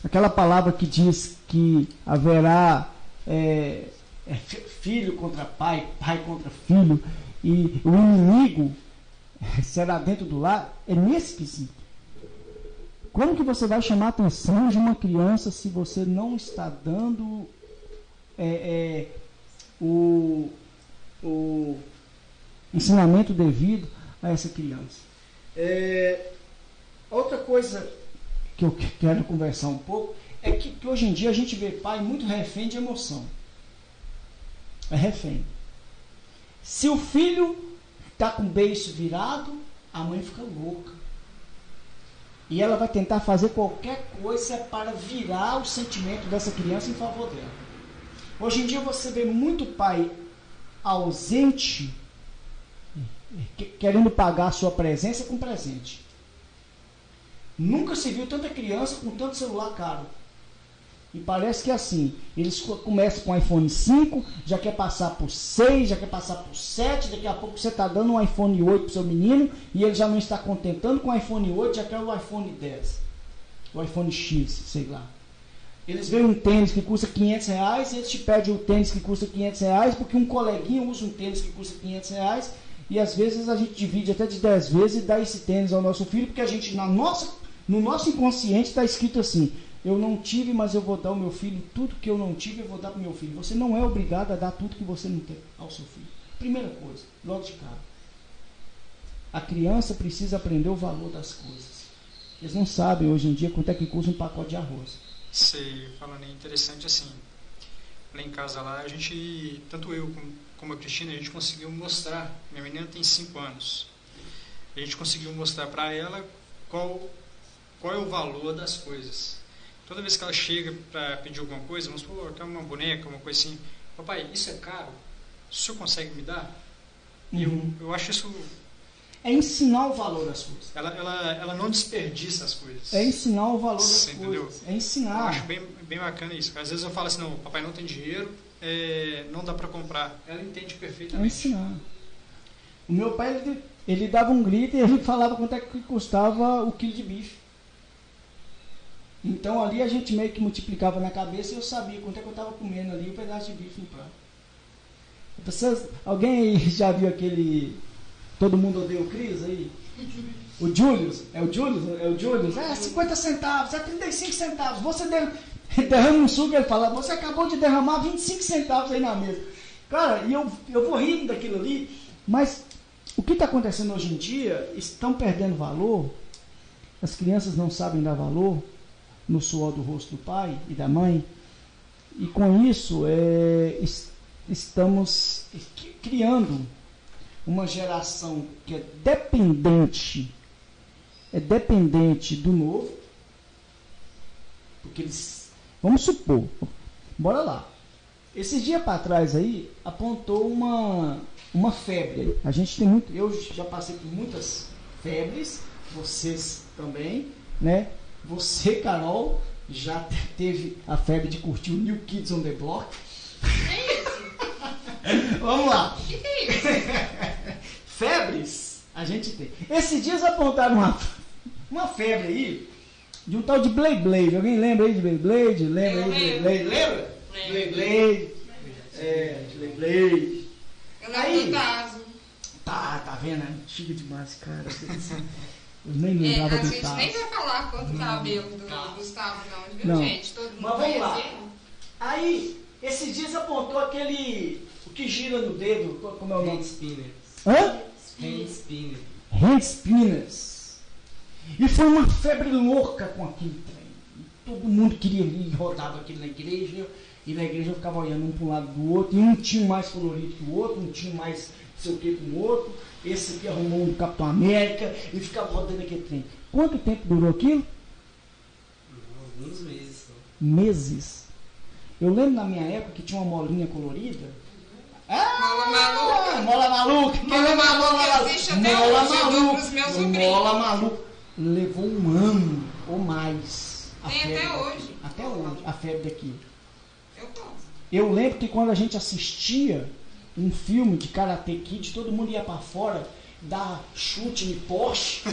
aquela palavra que diz que haverá filho contra pai, pai contra filho, e o inimigo será dentro do lar, é nesse quesito. Como que você vai chamar a atenção de uma criança se você não está dando o ensinamento devido a essa criança? Outra coisa que eu quero conversar um pouco é que hoje em dia a gente vê pai muito refém de emoção. É refém. Se o filho está com o beiço virado, a mãe fica louca. E ela vai tentar fazer qualquer coisa para virar o sentimento dessa criança em favor dela. Hoje em dia você vê muito pai ausente, querendo pagar a sua presença com presente. Nunca se viu tanta criança com tanto celular caro. E parece que é assim, eles começam com o iPhone 5, já quer passar por 6, já quer passar por 7, daqui a pouco você está dando um iPhone 8 para o seu menino, e ele já não está contentando com o iPhone 8, já quer o iPhone 10, o iPhone X, sei lá. Eles veem um tênis que custa R$500, e eles te pedem o tênis que custa R$500, porque um coleguinha usa um tênis que custa R$500, E às vezes a gente divide até de 10 vezes e dá esse tênis ao nosso filho, porque a gente, no nosso inconsciente está escrito assim: eu não tive, mas eu vou dar ao meu filho tudo que eu não tive, eu vou dar para o meu filho. Você não é obrigado a dar tudo que você não tem ao seu filho. Primeira coisa, logo de cara. A criança precisa aprender o valor das coisas. Eles não sabem hoje em dia quanto é que custa um pacote de arroz.
Sei, falando é interessante assim. Lá em casa lá, a gente, tanto eu como a Cristina, a gente conseguiu mostrar. Minha menina tem 5 anos. A gente conseguiu mostrar para ela qual é o valor das coisas. Toda vez que ela chega para pedir alguma coisa, vamos supor, quer uma boneca, uma coisa assim, papai, isso é caro? O senhor consegue me dar? E eu acho isso...
É ensinar o valor das coisas.
Ela não desperdiça as coisas.
É ensinar o valor das
Você
coisas.
entendeu?
É ensinar.
Eu acho bem bacana isso. Às vezes eu falo assim, não, papai não tem dinheiro, não dá para comprar. Ela entende perfeitamente.
É ensinar. O meu pai, ele dava um grito e ele falava quanto é que custava o quilo de bife. Então ali a gente meio que multiplicava na cabeça e eu sabia quanto é que eu estava comendo ali um pedaço de bife no prato. Alguém aí já viu aquele Todo Mundo Odeia o Cris aí? O Julius? É o Julius? É o Julius? 50 centavos, 35 centavos. Você derrama um suco e ele fala: você acabou de derramar 25 centavos aí na mesa. Cara, e eu vou rindo daquilo ali, mas o que está acontecendo hoje em dia? Estão perdendo valor, as crianças não sabem dar valor no suor do rosto do pai e da mãe, e com isso estamos criando uma geração que é dependente do novo, porque eles, vamos supor, bora lá, esses dias para trás aí apontou uma febre. A gente tem muito, eu já passei por muitas febres, vocês também, né? Você, Carol, já teve a febre de curtir o New Kids on the Block.
É isso?
Vamos lá.
Que é isso?
Febres a gente tem. Esses dias apontaram uma febre aí de um tal de Beyblade. Alguém lembra aí de Beyblade? Lembra aí de Beyblade? Lembra? Beyblade. Beyblade.
Eu lembro do Tazo.
Tá vendo? Chega demais, cara. Eu nem lembrava
A
do
gente
Tazo.
nem vai falar quanto o cabelo do Gustavo, não, viu,
Não.
gente? Todo mundo
Mas vamos lá.
conhece.
Aí, esses dias apontou o que gira no dedo, como é o nome?
Hand spinners.
Hã?
Hand spinner.
Hand spinners. E foi uma febre louca com aquele trem. Todo mundo queria ir, rodava aquilo na igreja, e na igreja eu ficava olhando um para um lado do outro, e um tinha mais colorido que o outro, um tinha mais não sei o que com o outro, esse aqui arrumou um do Capitão América, e ficava rodando aquele trem. Quanto tempo durou aquilo?
Alguns meses só.
Meses. Eu lembro na minha época que tinha uma molinha colorida.
Mola maluca.
Mola maluca. Quem
Mola
lembra da
maluca existe até
Mola
hoje, eu dou pros meus
maluca.
sobrinhos.
Mola maluca. Levou um ano ou mais. a
Tem
febre
até
daqui.
hoje.
Até hoje, a febre daqui.
Eu gosto.
Eu lembro que quando a gente assistia um filme de Karate Kid, todo mundo ia pra fora, dar chute em Porsche.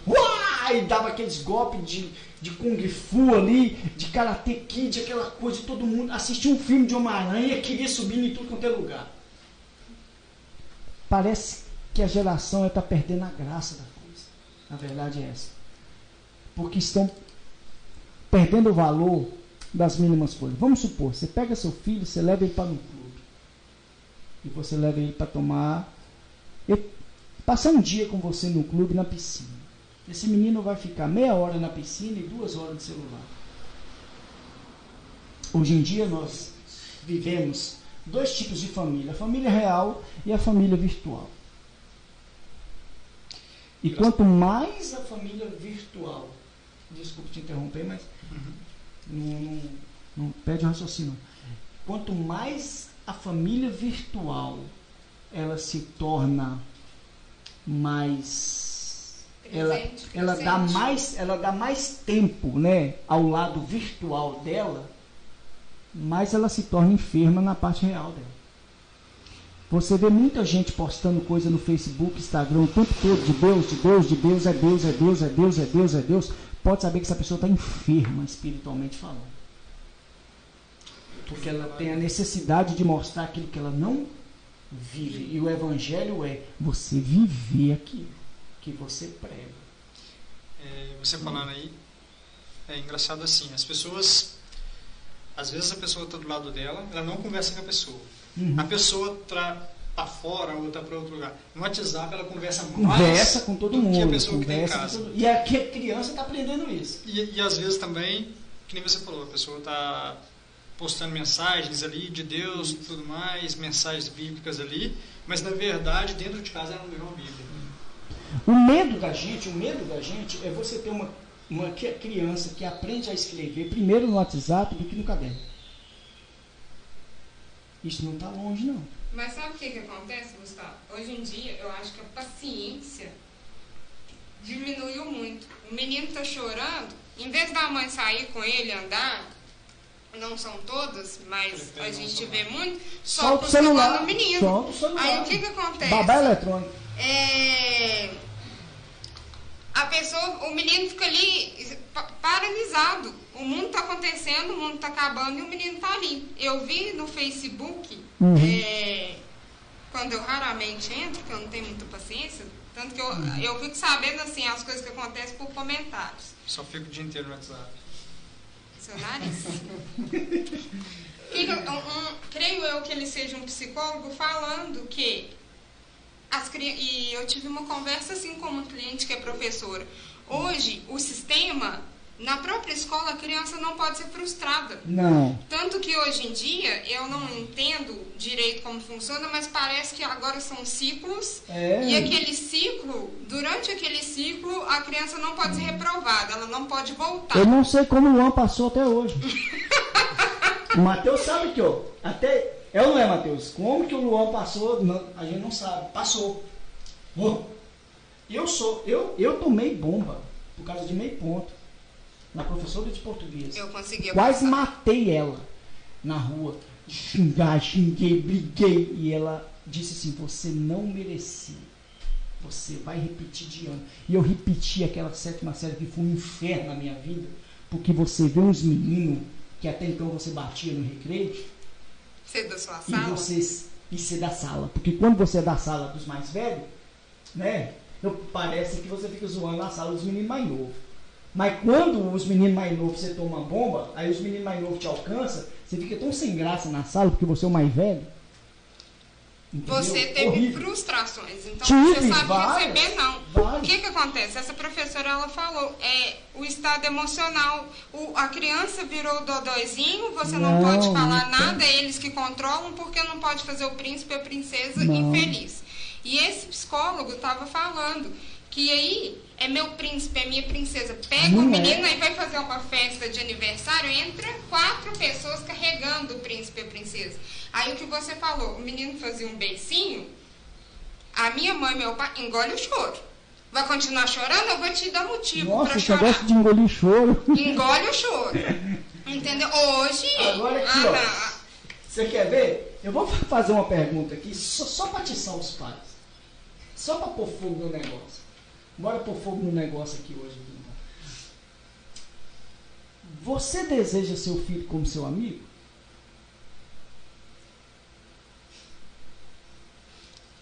Uai! Dava aqueles golpes de Kung Fu ali, de Karate Kid, aquela coisa, todo mundo assistia um filme de Homem-Aranha e queria subir em tudo quanto é lugar. Parece que a geração está perdendo a graça da coisa. A verdade é essa. Porque estão perdendo o valor das mínimas coisas. Vamos supor, você pega seu filho, você leva ele para um clube. E você leva ele para passar um dia com você no clube, na piscina. Esse menino vai ficar meia hora na piscina e 2 horas no celular. Hoje em dia nós vivemos 2 tipos de família. A família real e a família virtual. E quanto mais a família virtual... Desculpe te interromper, mas... Não pede o raciocínio. Quanto mais a família virtual ela se torna mais... Ela dá mais tempo, né, ao lado virtual dela, mais ela se torna enferma na parte real dela. Você vê muita gente postando coisa no Facebook, Instagram, o tempo todo de Deus, de Deus, de Deus, é Deus, é Deus, é Deus, é Deus, é Deus. Pode saber que essa pessoa está enferma espiritualmente falando. Porque ela tem a necessidade de mostrar aquilo que ela não vive. E o evangelho é você viver aquilo que você prega.
Você falando aí, é engraçado assim, as pessoas, às vezes a pessoa está do lado dela, ela não conversa com a pessoa. A pessoa tá fora ou está para outro lugar. No WhatsApp ela conversa mais
com todo
do
mundo,
que a pessoa que está em casa.
E a criança está aprendendo isso.
E às vezes também, que nem você falou, a pessoa está postando mensagens ali de Deus e tudo mais, mensagens bíblicas ali, mas na verdade dentro de casa ela não leu a Bíblia.
O medo da gente é você ter uma criança que aprende a escrever primeiro no WhatsApp do que no caderno. Isso não está longe, não.
Mas sabe o que acontece, Gustavo? Hoje em dia, eu acho que a paciência diminuiu muito. O menino está chorando, em vez da mãe sair com ele, andar, não são todas, mas a gente vê muito, solta o celular no menino. Aí o que acontece?
Babá eletrônico.
A pessoa, o menino fica ali paralisado. O mundo está acontecendo, o mundo está acabando e o menino está ali. Eu vi no Facebook, quando eu raramente entro, porque eu não tenho muita paciência, tanto que eu fico sabendo assim, as coisas que acontecem por comentários.
Só fico o dia inteiro no WhatsApp.
Seu nariz? Creio eu que ele seja um psicólogo falando que e eu tive uma conversa assim com uma cliente que é professora. Hoje, o sistema, na própria escola, a criança não pode ser frustrada.
Não.
Tanto que hoje em dia, eu não entendo direito como funciona, mas parece que agora são ciclos. E aquele ciclo, durante aquele ciclo, a criança não pode ser reprovada, ela não pode voltar.
Eu não sei como o Luan passou até hoje. O Matheus sabe que até... Eu não é, Matheus. Como que o Luan passou? Não, a gente não sabe. Passou. Eu tomei bomba por causa de meio ponto. Na professora de português.
Eu consegui.
Quase matei ela na rua. Xinguei, briguei. E ela disse assim, você não merecia. Você vai repetir de ano. E eu repeti aquela 7ª série que foi um inferno na minha vida. Porque você vê uns meninos que até então você batia no recreio.
Ser da sua sala?
E ser da sala. Porque quando você é da sala dos mais velhos, né? Parece que você fica zoando na sala dos meninos mais novos. Mas quando os meninos mais novos você toma uma bomba, aí os meninos mais novos te alcançam, você fica tão sem graça na sala porque você é o mais velho. Entendeu?
Você teve frustrações, então
você
sabe receber não.
Várias.
O que acontece? Essa professora ela falou, o estado emocional, a criança virou dodóizinho, você não pode falar nada, é eles que controlam, porque não pode fazer o príncipe e a princesa infeliz. E esse psicólogo estava falando que aí é meu príncipe, é minha princesa, pega o menino e vai fazer uma festa de aniversário, entra 4 pessoas carregando o príncipe e a princesa. Aí o que você falou, o menino fazia um beicinho, a minha mãe e meu pai engole o choro. Vai continuar chorando? Eu vou te dar motivo para chorar.
Nossa, eu gosto de engolir choro.
Engole o choro. Entendeu? Hoje...
Agora aqui, você quer ver? Eu vou fazer uma pergunta aqui, só para atiçar os pais. Só para pôr fogo no negócio. Bora pôr fogo no negócio aqui hoje. Você deseja seu filho como seu amigo?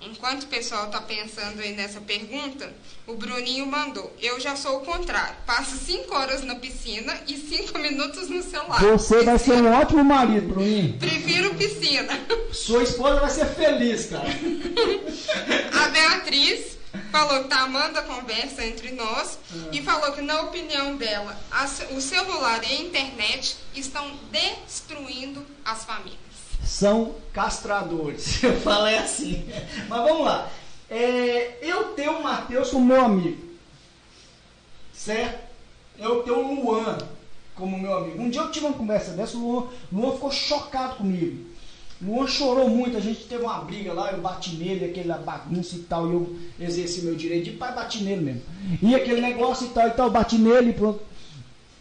Enquanto o pessoal está pensando aí nessa pergunta, o Bruninho mandou. Eu já sou o contrário. Passo 5 horas na piscina e 5 minutos no celular.
Você vai ser um ótimo marido, Bruninho.
Prefiro piscina.
Sua esposa vai ser feliz, cara.
A Beatriz falou que está amando a conversa entre nós e falou que, na opinião dela, o celular e a internet estão destruindo as famílias.
São castradores. Eu falei assim. Mas vamos lá. Eu tenho o Matheus como meu amigo. Certo? Eu tenho o Luan como meu amigo. Um dia eu tive uma conversa dessa, o Luan ficou chocado comigo. O Luan chorou muito, a gente teve uma briga lá, eu bati nele, aquela bagunça e tal, e eu exerci meu direito de pai, bati nele mesmo. E aquele negócio e tal, eu bati nele e pronto.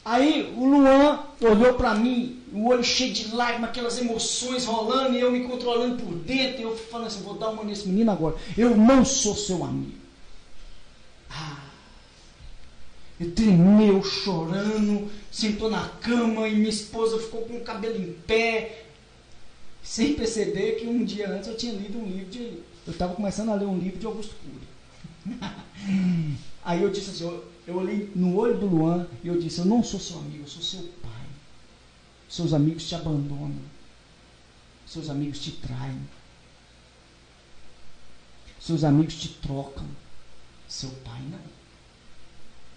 Aí o Luan olhou pra mim, o olho cheio de lágrimas, aquelas emoções rolando, e eu me controlando por dentro, e eu falando assim, vou dar uma nesse menino agora. Eu não sou seu amigo. Eu tremeu, chorando, sentou na cama, e minha esposa ficou com o cabelo em pé. sem perceber que um dia antes eu tinha lido um livro eu estava começando a ler um livro de Augusto Cury. Aí eu disse assim, eu olhei no olho do Luan e eu disse, eu não sou seu amigo, eu sou seu pai. Seus amigos te abandonam. Seus amigos te traem. Seus amigos te trocam. Seu pai não.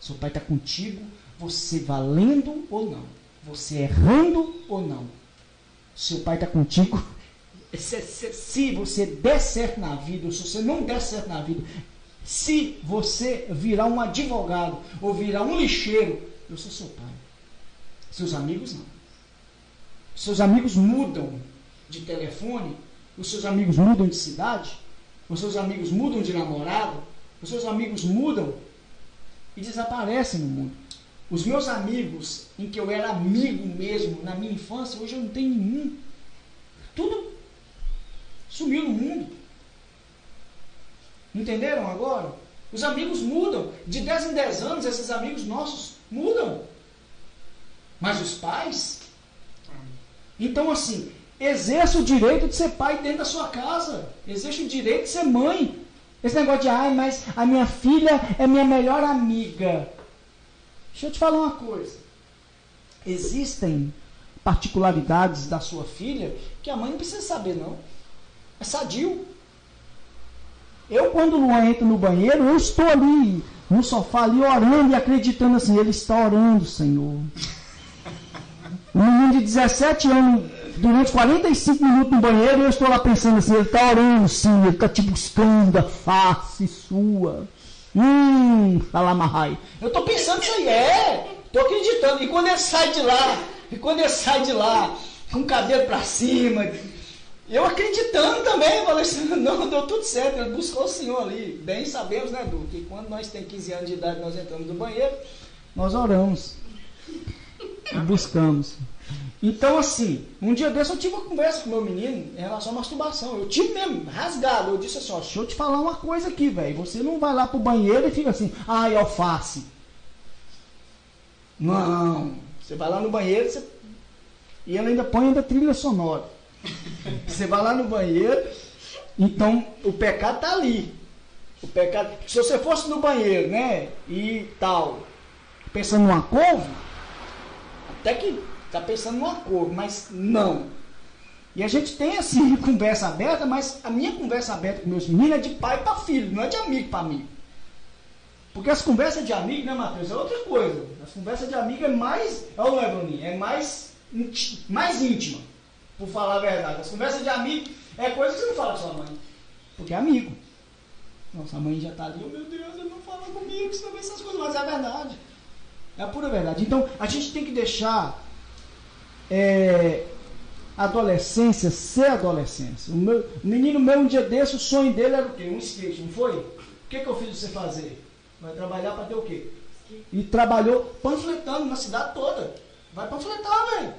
Seu pai está contigo, você valendo ou não. Você errando ou não. Seu pai está contigo. Se você der certo na vida, ou se você não der certo na vida, se você virar um advogado ou virar um lixeiro, eu sou seu pai. Seus amigos não. Seus amigos mudam de telefone, os seus amigos mudam de cidade, os seus amigos mudam de namorado, os seus amigos mudam e desaparecem no mundo. Os meus amigos, em que eu era amigo mesmo na minha infância, hoje eu não tenho nenhum. Tudo sumiu no mundo. Entenderam agora? Os amigos mudam. De 10 em 10 anos, esses amigos nossos mudam. Mas os pais... Então, assim, exerça o direito de ser pai dentro da sua casa. Exerça o direito de ser mãe. Esse negócio de, mas a minha filha é minha melhor amiga. Deixa eu te falar uma coisa. Existem particularidades da sua filha que a mãe não precisa saber, não. É sadio. Eu, quando o Luan entra no banheiro, eu estou ali no sofá, ali orando e acreditando assim, ele está orando, Senhor. Um menino de 17 anos, durante 45 minutos no banheiro, eu estou lá pensando assim, ele está orando sim, ele está te buscando a face sua. Salamahai. Eu estou pensando isso aí, estou acreditando. E quando ele sai de lá, com o cabelo para cima, eu acreditando também, falei assim, não, deu tudo certo, ele buscou o Senhor ali. Bem sabemos, né, Edu, que quando nós temos 15 anos de idade, nós entramos no banheiro, nós oramos. Buscamos. Então, assim, um dia desse eu tive uma conversa com meu menino em relação à masturbação. Eu tive mesmo, rasgado. Eu disse assim, deixa eu te falar uma coisa aqui, velho. Você não vai lá pro banheiro e fica assim, alface. Não. Você vai lá no banheiro e ela ainda põe trilha sonora. Você vai lá no banheiro, então o pecado tá ali. O pecado. Se você fosse no banheiro, né, e tal, pensando numa couve, até que está pensando numa cor, mas não. E a gente tem assim conversa aberta, mas a minha conversa aberta com meus meninos é de pai para filho, não é de amigo para amigo. Porque as conversas de amigo, né, Matheus, é outra coisa. As conversas de amigo é mais, Bruninho, é mais íntima, por falar a verdade. As conversas de amigo é coisa que você não fala com sua mãe, porque é amigo. Nossa, a mãe já está ali, meu Deus, ele não fala comigo, você não vê essas coisas, mas é a verdade. É a pura verdade. Então, a gente tem que deixar a adolescência ser adolescência. O menino meu, um dia desse, o sonho dele era o quê? Um skate, não foi? O que eu fiz você fazer? Vai trabalhar para ter o quê? E trabalhou panfletando na cidade toda. Vai panfletar, velho.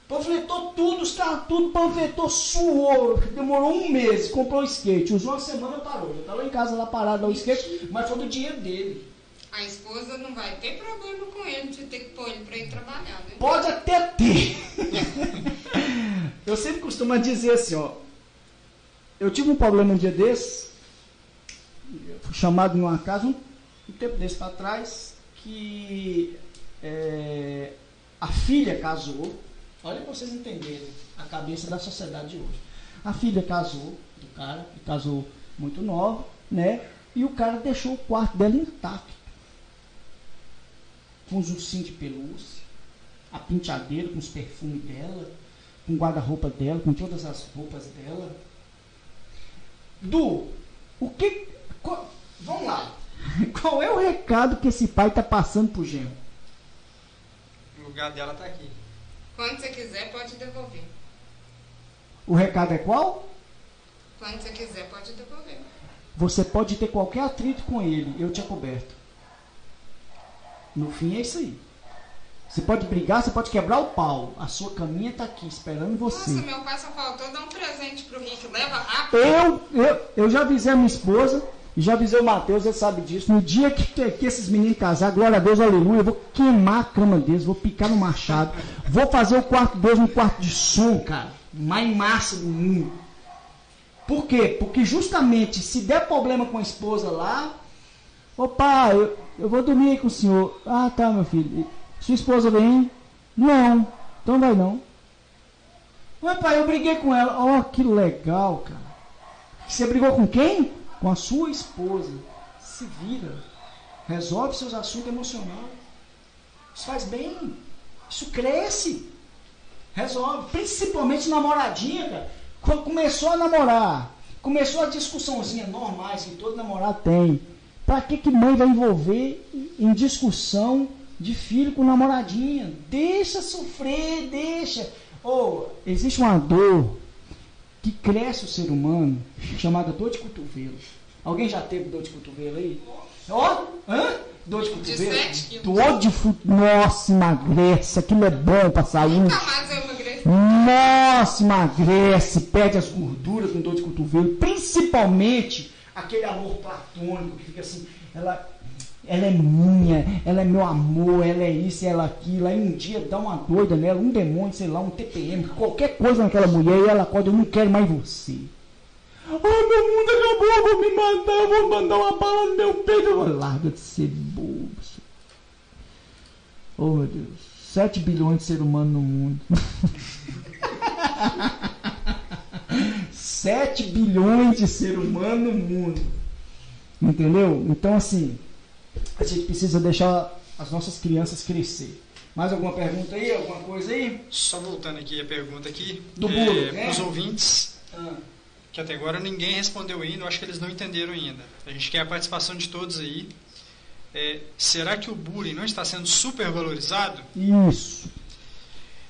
Panfletou tudo, os caras tudo panfletou, suou. Demorou um mês, comprou o skate. Usou uma semana, parou. Já estava em casa lá parado o skate, mas foi do dinheiro dele.
A esposa não vai ter problema com ele de ter que pôr ele para ir trabalhar, né?
Pode até ter. Eu sempre costumo dizer assim, eu tive um problema um dia desse, eu fui chamado numa casa, um tempo desse para trás, que a filha casou, olha para vocês entenderem a cabeça da sociedade de hoje. A filha casou, do cara, que casou muito nova, né? E o cara deixou o quarto dela intacto. Com os ursinhos de pelúcia, a penteadeira com os perfumes dela, com o guarda-roupa dela, com todas as roupas dela. Vamos lá. Qual é o recado que esse pai está passando pro genro?
O lugar dela está aqui.
Quando você quiser, pode devolver.
O recado é qual?
Quando você quiser, pode devolver.
Você pode ter qualquer atrito com ele, eu te acoberto. No fim é isso aí. Você pode brigar, você pode quebrar o pau. A sua caminha está aqui, esperando você.
Nossa, meu pai só faltou dar um presente pro Rick. Leva rápido.
Eu já avisei a minha esposa, E já avisei o Mateus, ele sabe disso. No dia que esses meninos casarem, glória a Deus, aleluia, eu vou queimar a cama deles, vou picar no machado, vou fazer o quarto deles um quarto de som, cara, mais massa do mundo. Por quê? Porque justamente se der problema com a esposa lá, ô pai, eu vou dormir aí com o senhor. Ah, tá, meu filho. Sua esposa vem? Não, então vai não. Mas pai, eu briguei com ela. Ó, que legal, cara. Você brigou com quem? Com a sua esposa. Se vira. Resolve seus assuntos emocionais. Isso faz bem. Isso cresce. Resolve. Principalmente namoradinha, cara. Quando começou a namorar, começou a discussãozinha normais que todo namorado tem. Pra que mãe vai envolver em discussão de filho com namoradinha? Deixa sofrer, deixa. Existe uma dor que cresce o ser humano, chamada dor de cotovelo. Alguém já teve dor de cotovelo aí? Dor de cotovelo? Dor de Nossa, emagrece. Aquilo é bom pra saúde.
Nunca mais eu emagreci.
Nossa, emagrece, perde as gorduras com dor de cotovelo. Principalmente aquele amor platônico que fica assim, ela é minha, ela é meu amor, ela é isso, ela é aquilo. Aí um dia dá uma doida nela, um demônio, sei lá, um TPM, qualquer coisa naquela mulher, e ela acorda, eu não quero mais você. Meu mundo acabou, eu vou me matar, eu vou mandar uma bala no meu peito. Larga de ser bobo. Oh, meu Deus. 7 bilhões de seres humanos no mundo. 7 bilhões de seres humanos no mundo. Entendeu? Então, assim, a gente precisa deixar as nossas crianças crescer. Mais alguma pergunta aí? Alguma coisa aí?
Só voltando aqui a pergunta aqui.
Do bolo,
para os ouvintes, que até agora ninguém respondeu ainda, eu acho que eles não entenderam ainda. A gente quer a participação de todos aí. Será que o bullying não está sendo supervalorizado?
Isso.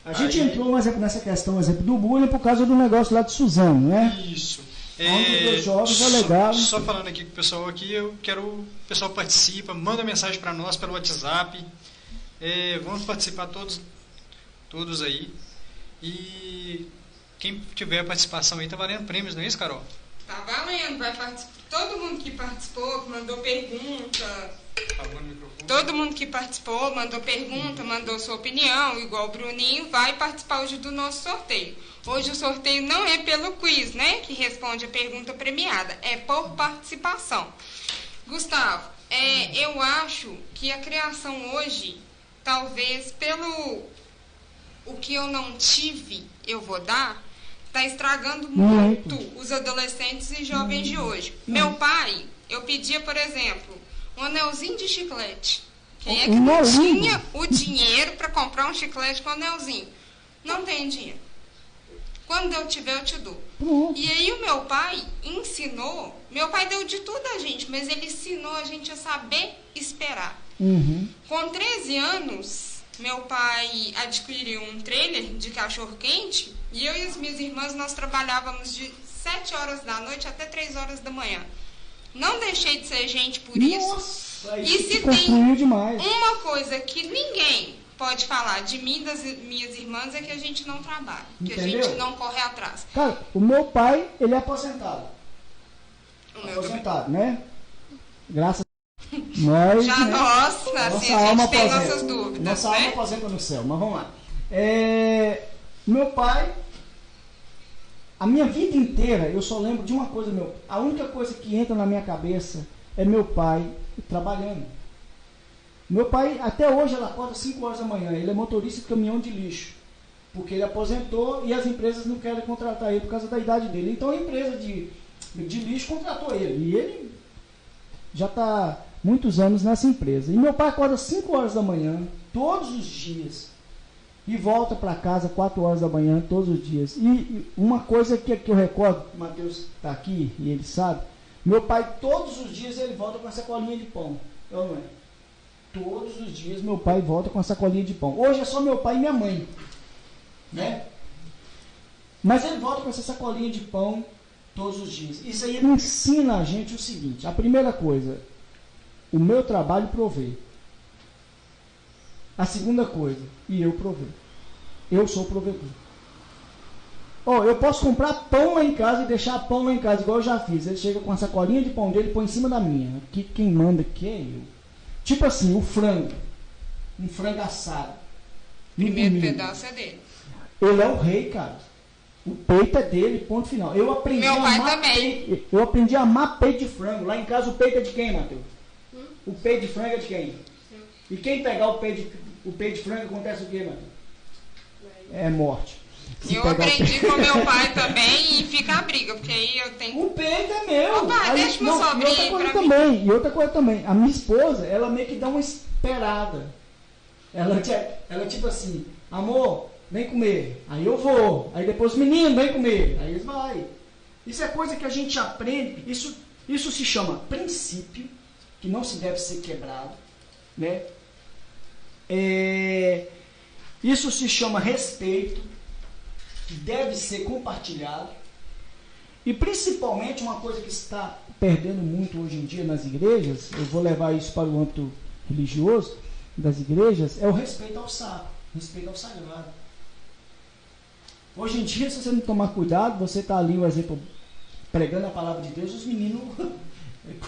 A gente entrou, por exemplo, nessa questão, exemplo, do bullying por causa do negócio lá de Suzano, né?
Isso.
Onde os jovens alegaram.
Só falando aqui com o pessoal aqui, eu quero o pessoal participa, manda mensagem para nós pelo WhatsApp. Vamos participar todos aí. E quem tiver participação aí tá valendo prêmios, não é isso, Carol?
Tá valendo, vai participar. Todo mundo que participou, que mandou pergunta. Todo mundo que participou, mandou pergunta, mandou sua opinião, igual o Bruninho, vai participar hoje do nosso sorteio. Hoje o sorteio não é pelo quiz, né? Que responde a pergunta premiada. É por participação. Gustavo, eu acho que a criação hoje, talvez pelo o que eu não tive, eu vou dar, está estragando muito os adolescentes e jovens de hoje. Meu pai, eu pedia, por exemplo, um anelzinho de chiclete. Quem é que não tinha o dinheiro para comprar um chiclete com anelzinho? Não tem dinheiro. Quando eu tiver, eu te dou. E aí o meu pai ensinou, meu pai deu de tudo a gente, mas ele ensinou a gente a saber esperar. Com 13 anos, meu pai adquiriu um trailer de cachorro-quente e eu e as minhas irmãs, nós trabalhávamos de 7 horas da noite até 3 horas da manhã. Não deixei de ser gente por isso.
Nossa,
e se tem
demais.
uma coisa que ninguém pode falar de mim, das minhas irmãs, é que a gente não trabalha, que
Entendeu?
a gente não corre atrás.
Cara, o meu pai, ele é aposentado.
O meu
Aposentado, né? Graças a nós,
já
né?
nós, assim, a gente tem
aposenta.
nossas dúvidas,
Nossa
né?
alma aposenta no céu, mas vamos lá. Meu pai, a minha vida inteira, eu só lembro de uma coisa, a única coisa que entra na minha cabeça é meu pai trabalhando. Meu pai, até hoje, ele acorda 5 horas da manhã, ele é motorista de caminhão de lixo, porque ele aposentou e as empresas não querem contratar ele por causa da idade dele. Então a empresa de lixo contratou ele, e ele já está muitos anos nessa empresa. E meu pai acorda 5 horas da manhã, todos os dias, e volta para casa 4 horas da manhã, todos os dias. E uma coisa que eu recordo, o Mateus está aqui e ele sabe, meu pai todos os dias ele volta com a sacolinha de pão. Eu não é. Todos os dias meu pai volta com a sacolinha de pão. Hoje é só meu pai e minha mãe, né? Mas ele volta com essa sacolinha de pão todos os dias. Isso aí ele ensina a gente o seguinte: a primeira coisa, o meu trabalho provê. A segunda coisa, e eu provei. Eu sou provedor. eu posso comprar pão lá em casa e deixar pão lá em casa, igual eu já fiz. Ele chega com a sacolinha de pão dele e põe em cima da minha. Aqui, quem manda aqui é eu. Tipo assim, o frango. Um frango assado.
Primeiro pedaço é dele.
Ele é o rei, cara. O peito é dele, ponto final. Eu aprendi
Meu
a
pai
amar
também.
peito. Eu aprendi a amar peito de frango. Lá em casa o peito é de quem, Matheus? O peito de frango é de quem? E quem pegar o peito de frango, acontece o quê, Matheus? É morte. Se
Eu
pegar o
aprendi
peito-
com meu pai também e fica a briga, porque aí eu tenho.
O peito é meu.
Ô, pai, deixa meu sobrinho
e outra coisa
pra mim.
também, e outra coisa também. A minha esposa, ela meio que dá uma esperada. Ela tipo assim, amor, vem comer. Aí eu vou. Aí depois, menino, vem comer. Aí eles vão. Isso é coisa que a gente aprende. Isso se chama princípio, que não se deve ser quebrado, né? Isso se chama respeito, que deve ser compartilhado. E principalmente uma coisa que está perdendo muito hoje em dia nas igrejas, eu vou levar isso para o âmbito religioso das igrejas, é o respeito ao sacro, respeito ao sagrado. Hoje em dia, se você não tomar cuidado, você está ali, por exemplo, pregando a palavra de Deus, os meninos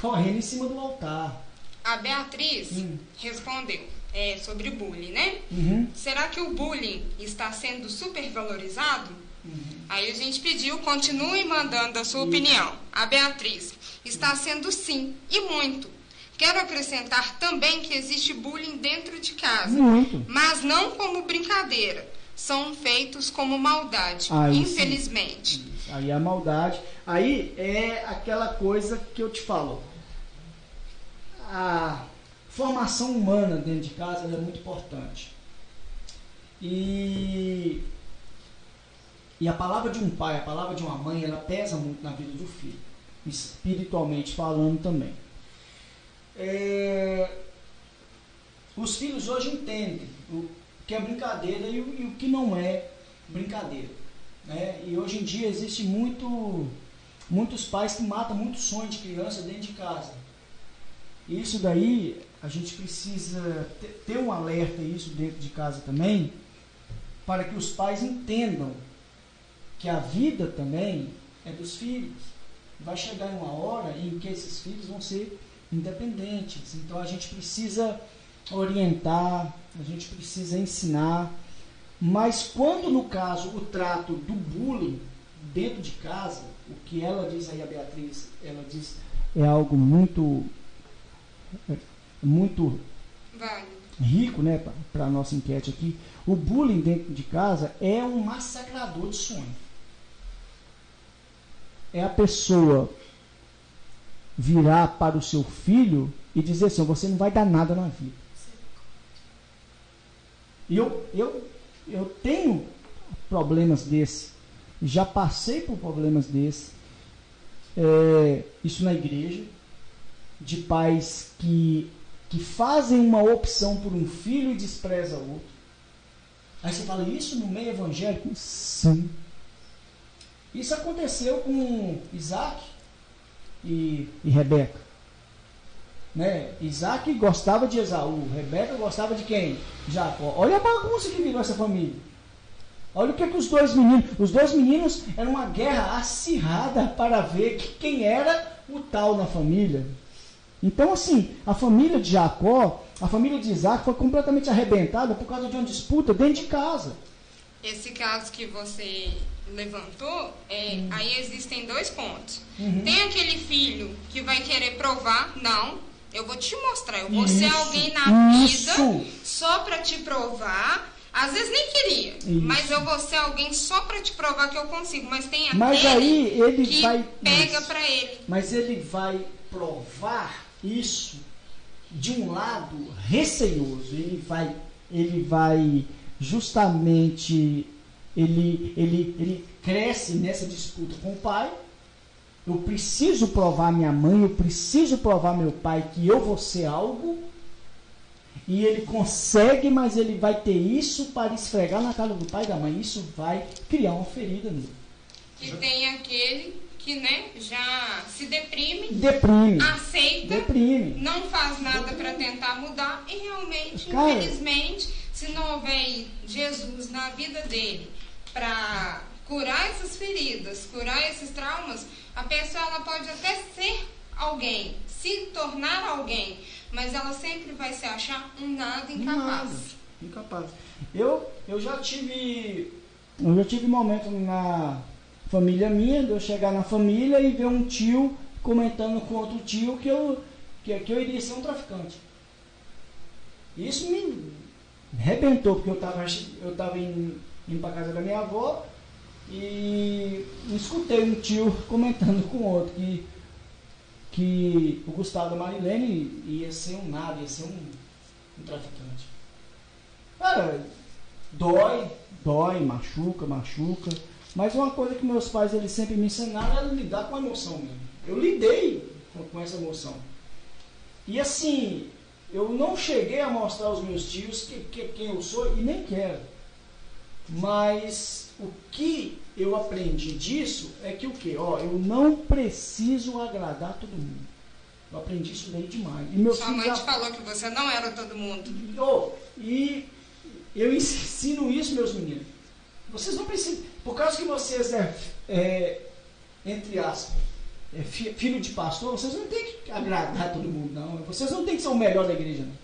correndo em cima do altar.
A Beatriz respondeu sobre bullying, né?
Uhum.
Será que o bullying está sendo supervalorizado? Aí a gente pediu, continue mandando a sua opinião. A Beatriz, está sendo sim, e muito. Quero acrescentar também que existe bullying dentro de casa,
Muito.
mas não como brincadeira. São feitos como maldade,
Aí sim.
infelizmente.
Aí é a maldade. Aí é aquela coisa que eu te falo. A formação humana dentro de casa ela é muito importante. E a palavra de um pai, a palavra de uma mãe, ela pesa muito na vida do filho. Espiritualmente falando também. Os filhos hoje entendem o que é brincadeira e o que não é brincadeira, né? E hoje em dia existe muitos pais que matam muitos sonhos de criança dentro de casa. E isso daí a gente precisa ter um alerta isso dentro de casa também, para que os pais entendam que a vida também é dos filhos. Vai chegar uma hora em que esses filhos vão ser independentes. Então a gente precisa orientar, a gente precisa ensinar. Mas quando, no caso, o trato do bullying dentro de casa, o que ela diz aí, a Beatriz, ela diz é algo muito
Vale.
rico, né, para a nossa enquete aqui. O bullying dentro de casa é um massacrador de sonho. É a pessoa virar para o seu filho e dizer assim, você não vai dar nada na vida. E eu tenho problemas desses, já passei por problemas desses, isso na igreja, de pais que fazem uma opção por um filho e despreza o outro. Aí você fala, isso no meio evangélico? Sim. Isso aconteceu com Isaac e Rebeca. Né? Isaac gostava de Esaú, Rebeca gostava de quem? Jacó. Olha a bagunça que virou essa família. Olha o que os dois meninos eram uma guerra acirrada para ver quem era o tal na família. Então assim, a família de Jacó, a família de Isaac foi completamente arrebentada por causa de uma disputa dentro de casa.
Esse caso que você levantou, aí existem dois pontos.
Uhum.
Tem aquele filho que vai querer provar, não, eu vou te mostrar, eu vou ser alguém na vida só para te provar. Às vezes nem queria, mas eu vou ser alguém só para te provar que eu consigo. Mas tem aquele que pega para ele.
Mas ele vai provar isso de um lado receioso. Ele vai justamente, ele cresce nessa disputa com o pai. Eu preciso provar minha mãe, eu preciso provar meu pai que eu vou ser algo. E ele consegue, mas ele vai ter isso para esfregar na cara do pai e da mãe. Isso vai criar uma ferida nele.
E tem aquele que, né, já se deprime, aceita, não faz nada para tentar mudar e realmente, infelizmente, se não houver Jesus na vida dele para curar essas feridas, curar esses traumas, a pessoa ela pode até ser alguém, se tornar alguém, mas ela sempre vai se achar um nada incapaz.
Incapaz. Eu já tive momento na família minha, de eu chegar na família e ver um tio comentando com outro tio que eu iria ser um traficante. Isso me arrebentou, porque eu estava indo para casa da minha avó e escutei um tio comentando com outro que o Gustavo da Marilene ia ser um nada, ia ser um traficante. Cara, dói, machuca, mas uma coisa que meus pais eles sempre me ensinaram era lidar com a emoção mesmo. Eu lidei com essa emoção. E assim, eu não cheguei a mostrar aos meus tios quem eu sou e nem quero. Mas o que eu aprendi disso é que o quê? Eu não preciso agradar todo mundo. Eu aprendi isso daí demais. E meus
Sua mãe te falou que você não era todo mundo.
E eu ensino isso, meus meninos. Vocês não precisam, por causa que vocês entre aspas, filho de pastor, vocês não têm que agradar todo mundo, não. Vocês não têm que ser o melhor da igreja, não.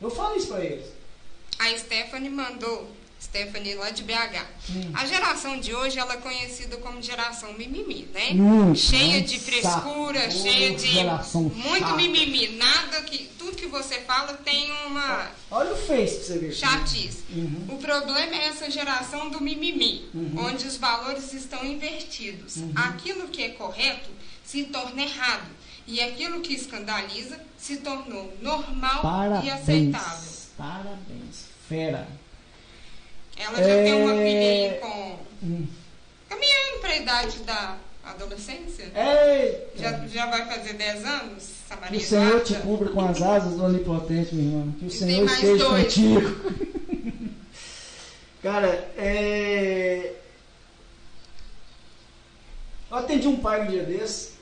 Eu falo isso para eles.
A Stephanie lá de BH. A geração de hoje, ela é conhecida como geração mimimi, né? Cheia de frescura, cheia de muito
chata.
Mimimi. Tudo que você fala tem uma...
Olha o Face pra você ver.
Chatice. O problema é essa geração do mimimi, onde os valores estão invertidos. Aquilo que é correto se torna errado. E aquilo que escandaliza se tornou normal e aceitável.
Parabéns. Fera.
Ela já tem uma filha aí caminhando para a idade da adolescência. Já vai fazer 10 anos, Samaria.
Que o Senhor te cubra com as asas do Onipotente, meu irmão. Que o Senhor
mais
esteja
2.
contigo. Cara, eu atendi um pai um dia desse.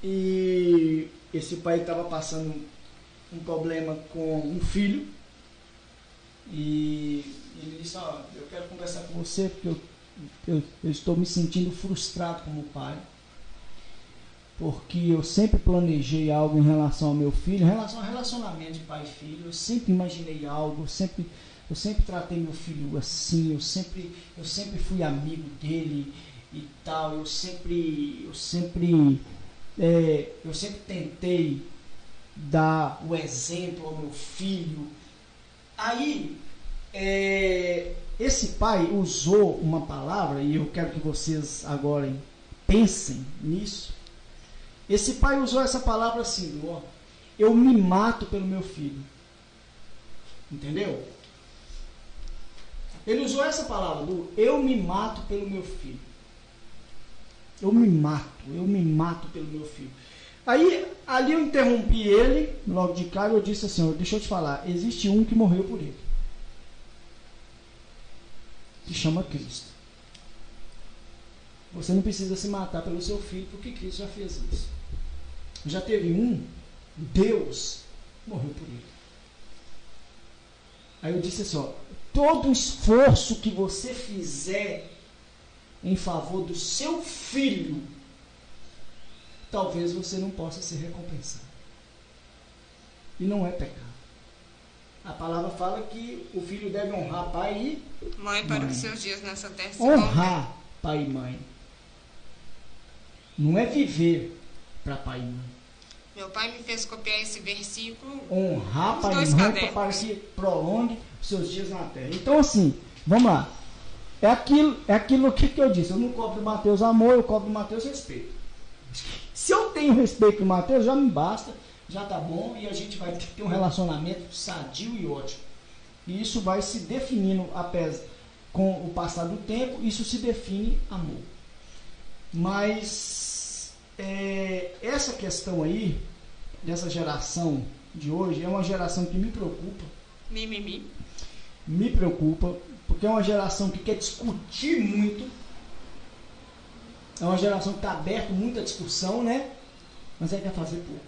E esse pai estava passando um problema com um filho. E ele disse, eu quero conversar com você porque eu estou me sentindo frustrado como pai, porque eu sempre planejei algo em relação ao meu filho, em relação ao relacionamento de pai e filho. Eu sempre imaginei algo, eu sempre tratei meu filho assim, eu sempre fui amigo dele e tal, eu sempre tentei dar o exemplo ao meu filho. Aí, esse pai usou uma palavra, e eu quero que vocês agora pensem nisso. Esse pai usou essa palavra assim, eu me mato pelo meu filho. Entendeu? Ele usou essa palavra, eu me mato pelo meu filho. Eu me mato pelo meu filho. Aí, ali eu interrompi ele, logo de cara, eu disse assim, deixa eu te falar, existe um que morreu por ele. Que chama Cristo. Você não precisa se matar pelo seu filho, porque Cristo já fez isso. Já teve Deus morreu por ele. Aí eu disse assim, todo esforço que você fizer em favor do seu filho, talvez você não possa ser recompensado. E não é pecado. A palavra fala que o filho deve honrar pai e
mãe para os seus dias nessa terra.
Honrar pai e mãe. Não é viver para pai e mãe.
Meu pai me fez copiar esse versículo.
Honrar pai e mãe para que prolongue os seus dias na terra. Então assim, vamos lá. É aquilo que eu disse. Eu não cobro do Mateus amor, eu cobro do Mateus respeito. Se eu tenho respeito do Mateus, já me basta, já tá bom, e a gente vai ter um relacionamento sadio e ótimo. E isso vai se definindo, com o passar do tempo, isso se define amor. Mas essa questão aí, dessa geração de hoje, é uma geração que me preocupa. Me preocupa, porque é uma geração que quer discutir muito. É uma geração que está aberta muito à discussão, né? Mas quer fazer pouco.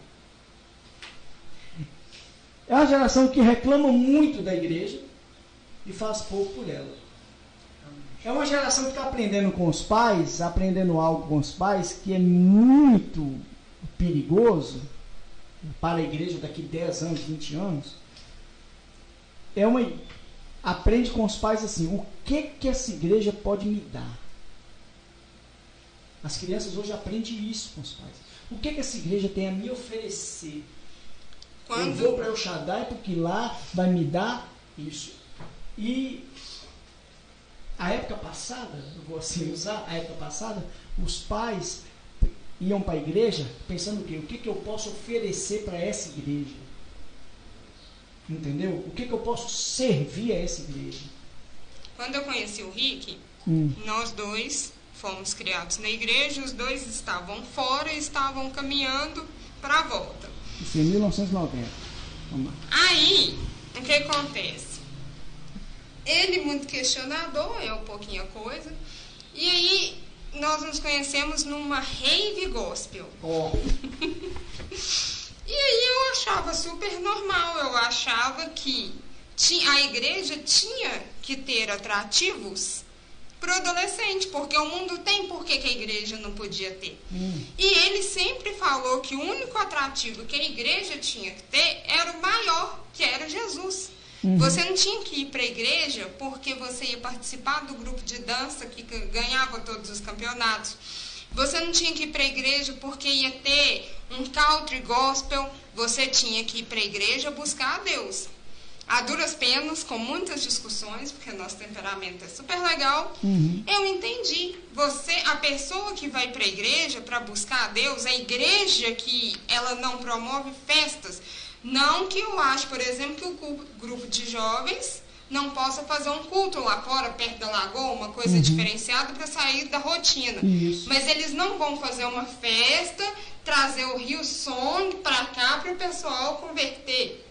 É uma geração que reclama muito da igreja e faz pouco por ela. É uma geração que está aprendendo com os pais, aprendendo algo com os pais que é muito perigoso para a igreja daqui 10 anos, 20 anos. Aprende com os pais assim, o que essa igreja pode me dar? As crianças hoje aprendem isso com os pais. O que essa igreja tem a me oferecer? Eu vou para El Shaddai porque lá vai me dar isso. E a época passada, eu vou assim usar, a época passada, os pais iam para a igreja pensando o quê? O que eu posso oferecer para essa igreja? Entendeu? O que eu posso servir a essa igreja?
Quando eu conheci o Rick, nós dois fomos criados na igreja, os dois estavam fora e estavam caminhando para a volta.
Isso em 1990. Vamos lá.
Aí, o que acontece? Ele muito questionador, eu pouquinha coisa, e aí nós nos conhecemos numa rave gospel. E aí eu achava super normal, eu achava que a igreja tinha que ter atrativos para o adolescente, porque o mundo tem, por que a igreja não podia ter? E ele sempre falou que o único atrativo que a igreja tinha que ter era o maior, que era Jesus. Você não tinha que ir para a igreja porque você ia participar do grupo de dança que ganhava todos os campeonatos. Você não tinha que ir para a igreja porque ia ter um country gospel. Você tinha que ir para a igreja buscar a Deus. A duras penas, com muitas discussões, porque nosso temperamento é super legal. Eu entendi. A pessoa que vai para a igreja para buscar a Deus, a igreja que ela não promove festas. Não que eu acho, por exemplo, que o grupo de jovens não possa fazer um culto lá fora, perto da lagoa, uma coisa diferenciada para sair da rotina.
Isso.
Mas eles não vão fazer uma festa, trazer o Rio Song para cá para o pessoal converter.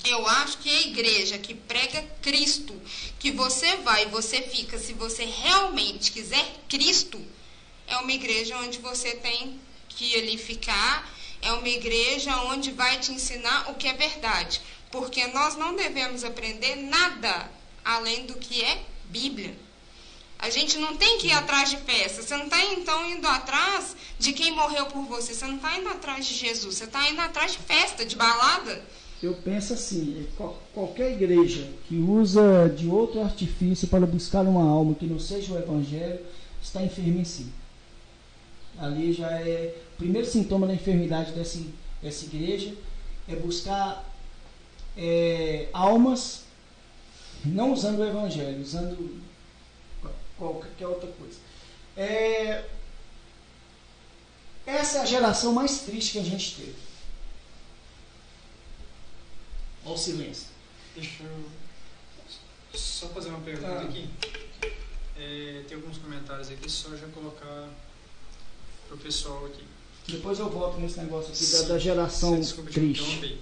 Eu acho que a igreja que prega Cristo, que você vai, você fica, se você realmente quiser Cristo, é uma igreja onde você tem que ali ficar, é uma igreja onde vai te ensinar o que é verdade. Porque nós não devemos aprender nada além do que é Bíblia. A gente não tem que ir atrás de festa. Você não está, então, indo atrás de quem morreu por você. Você não está indo atrás de Jesus. Você está indo atrás de festa, de balada.
Eu penso assim, qualquer igreja que usa de outro artifício para buscar uma alma que não seja o evangelho, está enferma em si. Ali já é o primeiro sintoma da enfermidade dessa igreja, é buscar almas não usando o evangelho, usando qualquer outra coisa. Essa é a geração mais triste que a gente teve. Olha o silêncio.
Deixa eu só fazer uma pergunta aqui. Tem alguns comentários aqui, só já colocar pro pessoal aqui.
Depois eu volto nesse negócio aqui da geração triste.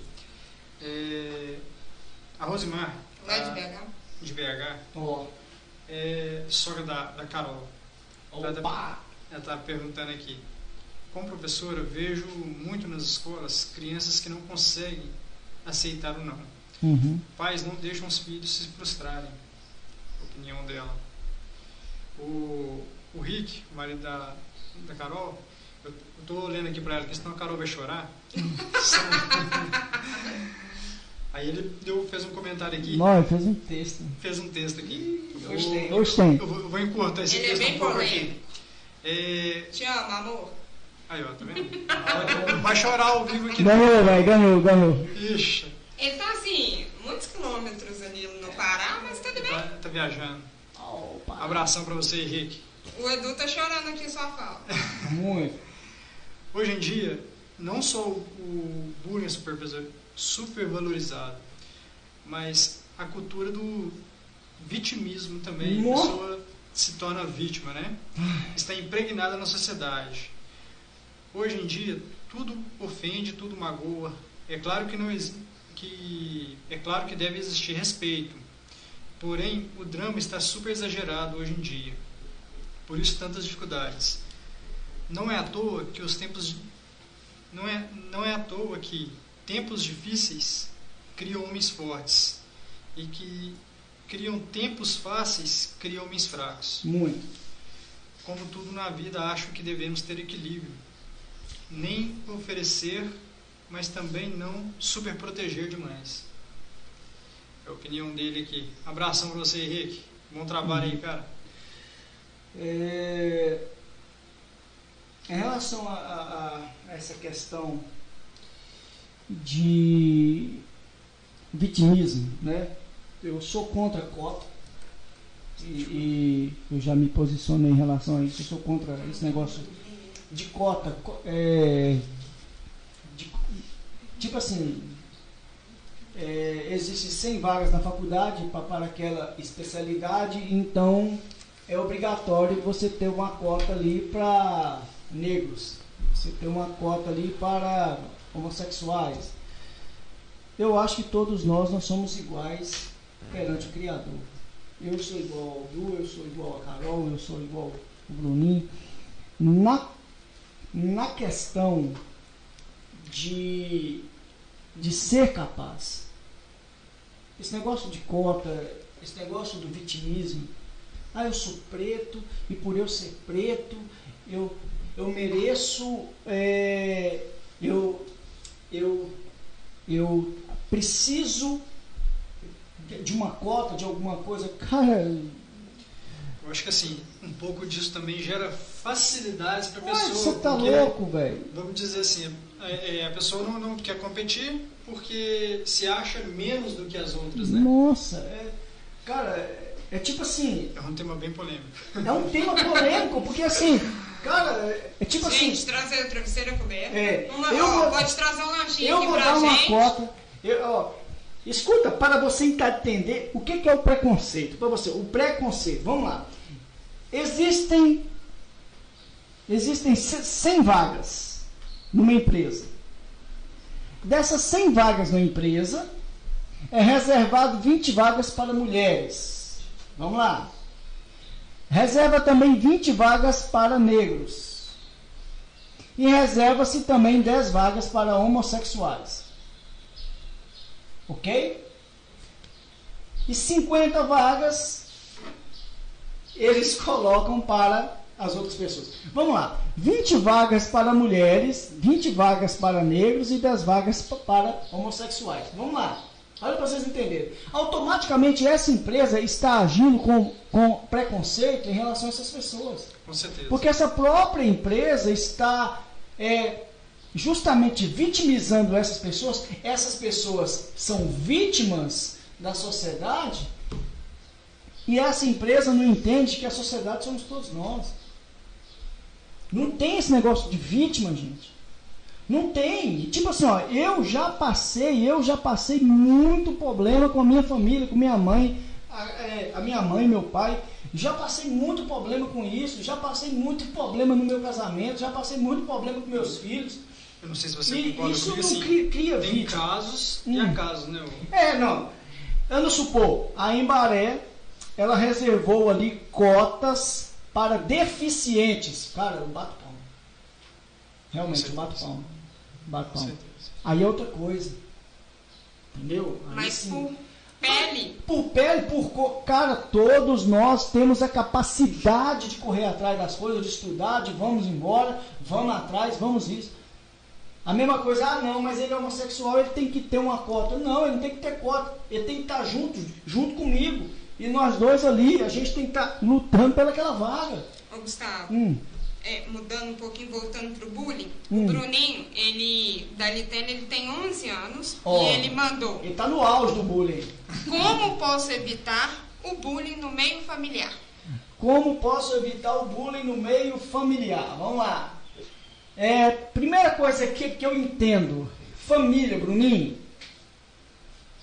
A Rosimar,
Lá de BH.
de BH, sogra da Carol.
Opa!
Ela está perguntando aqui. Como professora, vejo muito nas escolas crianças que não conseguem aceitar o não. Pais não deixam os filhos se frustrarem. Opinião dela. O Rick, o marido da Carol, eu estou lendo aqui para ela, porque senão a Carol vai chorar. Aí ele fez um comentário aqui.
Não, fez um texto.
Fez um texto aqui.
Hoje tem.
Eu vou encurtar esse texto um pouco aqui.
Te amo, amor.
Aí, ó, tá vendo? Vai chorar ao vivo aqui.
Ganhou, velho, ganhou.
Ixi.
Ele tá assim, muitos quilômetros ali no Pará, mas tudo bem.
Tá viajando.
Opa.
Abração pra você, Henrique.
O Edu tá chorando aqui, só fala.
Muito.
Hoje em dia, não só o bullying é supervalorizado, mas a cultura do vitimismo também. A pessoa se torna vítima, né? Está impregnada na sociedade. Hoje em dia, tudo ofende, tudo magoa. É claro que deve existir respeito. Porém, o drama está super exagerado hoje em dia. Por isso tantas dificuldades. Não é à toa que não é à toa que tempos difíceis criam homens fortes e que criam tempos fáceis, criam homens fracos.
Muito.
Como tudo na vida, acho que devemos ter equilíbrio. Nem oferecer, mas também não superproteger demais. É a opinião dele aqui. Abração pra você, Henrique. Bom trabalho aí, cara.
Em relação a essa questão de vitimismo, né? Eu sou contra a cota e eu já me posicionei em relação a isso. Eu sou contra esse negócio de cota. Tipo assim, existem 100 vagas na faculdade para aquela especialidade, então é obrigatório você ter uma cota ali para negros, você ter uma cota ali para homossexuais. Eu acho que todos nós somos iguais perante o Criador. Eu sou igual ao Du, eu sou igual a Carol, eu sou igual ao Bruninho. Na questão de ser capaz, esse negócio de cota, esse negócio do vitimismo, eu sou preto e por eu ser preto eu mereço, eu preciso de uma cota, de alguma coisa. Cara,
eu acho que assim, um pouco disso também gera facilidades para a pessoa.
Você tá louco, velho?
Vamos dizer assim, a pessoa não quer competir porque se acha menos do que as outras, né?
Nossa, cara, é tipo assim...
É um tema bem polêmico.
É um tema polêmico, porque assim... Cara, é tipo
gente,
assim...
trazer o travesseiro coberto.
Pode
trazer um lanchinho
eu
aqui
vou
pra
dar uma
gente.
cota. Escuta, para você entender o que é o preconceito. Para você, o preconceito. Vamos lá. Existem 100 vagas numa empresa. Dessas 100 vagas na empresa, é reservado 20 vagas para mulheres. Vamos lá. Reserva também 20 vagas para negros. E reserva-se também 10 vagas para homossexuais. Ok? E 50 vagas eles colocam para as outras pessoas. Vamos lá. 20 vagas para mulheres, 20 vagas para negros e 10 vagas para homossexuais. Vamos lá. Olha para vocês entenderem. Automaticamente essa empresa está agindo com preconceito em relação a essas pessoas.
Com certeza.
Porque essa própria empresa está justamente vitimizando essas pessoas. Essas pessoas são vítimas da sociedade. E essa empresa não entende que a sociedade somos todos nós. Não tem esse negócio de vítima, gente. Não tem. Tipo assim, eu já passei muito problema com a minha família, com minha mãe, a minha mãe, meu pai. Já passei muito problema com isso, já passei muito problema no meu casamento, já passei muito problema com meus filhos.
Eu não sei se você concorda
isso
comigo,
não
assim,
cria
tem
vítima.
casos e há casos, né?
Não. Vamos supor, a Embaré, ela reservou ali cotas para deficientes. Cara, eu bato palma. Realmente, eu bato palma. Aí é outra coisa. Entendeu? Aí,
mas
sim,
por pele.
Por pele, por cor. Cara, todos nós temos a capacidade de correr atrás das coisas, de estudar, de vamos embora, vamos atrás, vamos isso. A mesma coisa, não, mas ele é homossexual, ele tem que ter uma cota. Não, ele não tem que ter cota. Ele tem que estar junto comigo. E nós dois ali, a gente tem que estar lutando pelaquela vaga.
Ô, Gustavo, mudando um pouquinho, voltando pro bullying, o Bruninho, da Litene, ele tem 11 anos e ele mandou...
Ele está no auge do bullying.
Como posso evitar o bullying no meio familiar?
Como posso evitar o bullying no meio familiar? Vamos lá. Primeira coisa que eu entendo, família, Bruninho,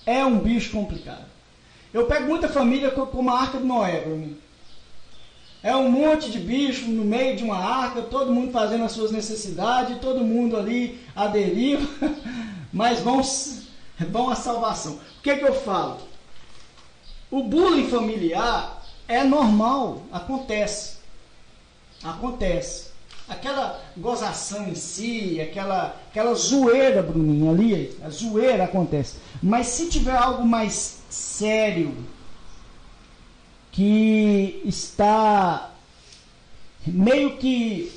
é um bicho complicado. Eu pego muita família como a Arca de Noé, Bruninho. É um monte de bicho no meio de uma arca, todo mundo fazendo as suas necessidades, todo mundo ali à deriva, mas vão à salvação. O que eu falo? O bullying familiar é normal, acontece. Aquela gozação em si, aquela zoeira, Bruninho, ali, a zoeira acontece. Mas se tiver algo mais sério, que está meio que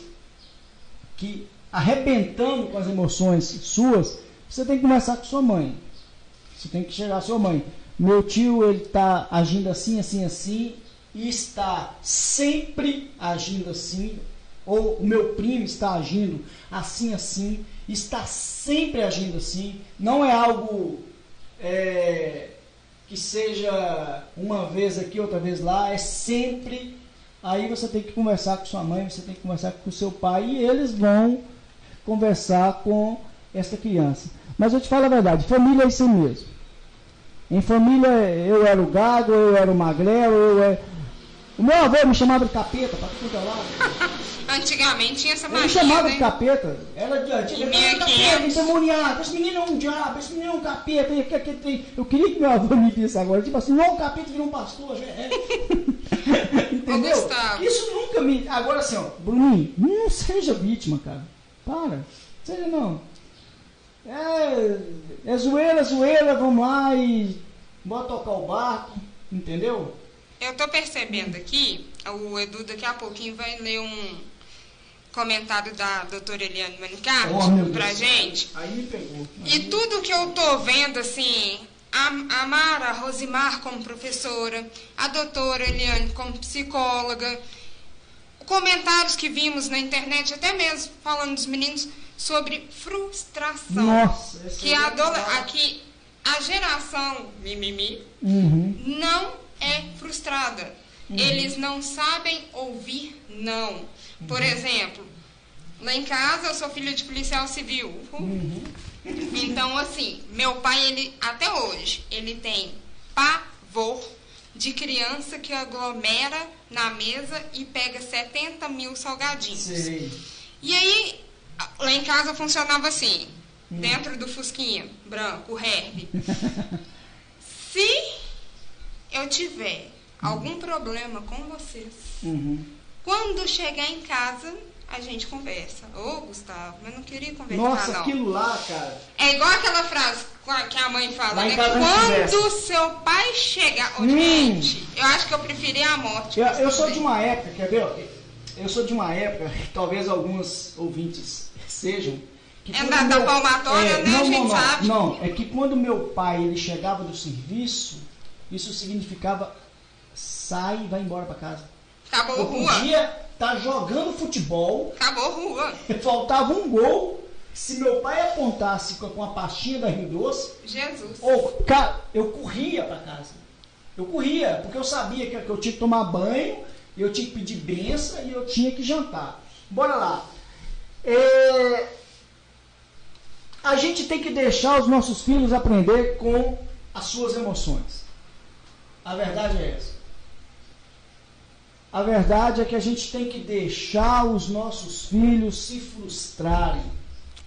arrebentando com as emoções suas, você tem que conversar com sua mãe. Você tem que chegar à sua mãe. Meu tio, ele está agindo assim, assim, assim, e está sempre agindo assim, ou o meu primo está agindo assim, assim, está sempre agindo assim. Não é algo que seja uma vez aqui, outra vez lá, é sempre. Aí você tem que conversar com sua mãe, você tem que conversar com o seu pai, e eles vão conversar com esta criança. Mas eu te falo a verdade, família é isso mesmo. Em família, eu era o gago, eu era o magrelo, o meu avô me chamava de capeta, para tudo lado.
Antigamente tinha essa mania,
Ele me chamava
né?
de capeta. Era capeta, endemoniado. Esse menino é um diabo, esse menino é um capeta. Eu queria que meu avô me disse agora, tipo assim, não, o capeta virou um pastor. Entendeu?
Ô, Gustavo.
Isso nunca me... Agora assim, ó, Bruninho, não seja vítima, cara. Para. Seja não. É zoeira, vamos lá e bora tocar o barco, entendeu?
Eu tô percebendo aqui, o Edu daqui a pouquinho vai ler um comentário da doutora Eliane Manicardi pra gente.
Aí me pegou.
E tudo que eu tô vendo, assim, a Mara, a Rosimar como professora, a doutora Eliane como psicóloga, comentários que vimos na internet, até mesmo falando dos meninos, sobre frustração.
Nossa,
que aqui a geração mimimi não é frustrada. Eles não sabem ouvir não. Por exemplo, lá em casa eu sou filha de policial civil. Então, assim, meu pai, ele até hoje, ele tem pavor de criança que aglomera na mesa e pega 70 mil salgadinhos.
Sei.
E aí, lá em casa funcionava assim, dentro do fusquinha branco, o Herbie. Se eu tiver algum problema com vocês, quando chegar em casa, a gente conversa. Ô, Gustavo, mas não queria conversar,
Nossa,
não.
aquilo lá, cara.
É igual aquela frase que a mãe fala,
Lá em
né?
casa
Quando seu pai chegar... Ô, gente, eu acho que eu preferi a morte.
Eu sou de uma época, quer ver? Eu sou de uma época, talvez alguns ouvintes sejam... Que
da palmatória, né? A gente sabe.
Não, é que quando meu pai ele chegava do serviço, isso significava sai e vai embora para casa.
Acabou
eu
rua.
podia estar jogando futebol.
Acabou rua.
Faltava um gol. Se meu pai apontasse com a pastinha da Rio Doce,
Jesus.
Eu corria para casa. Eu corria, porque eu sabia que eu tinha que tomar banho, eu tinha que pedir benção e eu tinha que jantar. Bora lá. A gente tem que deixar os nossos filhos aprender com as suas emoções. A verdade é essa. A verdade é que a gente tem que deixar os nossos filhos se frustrarem.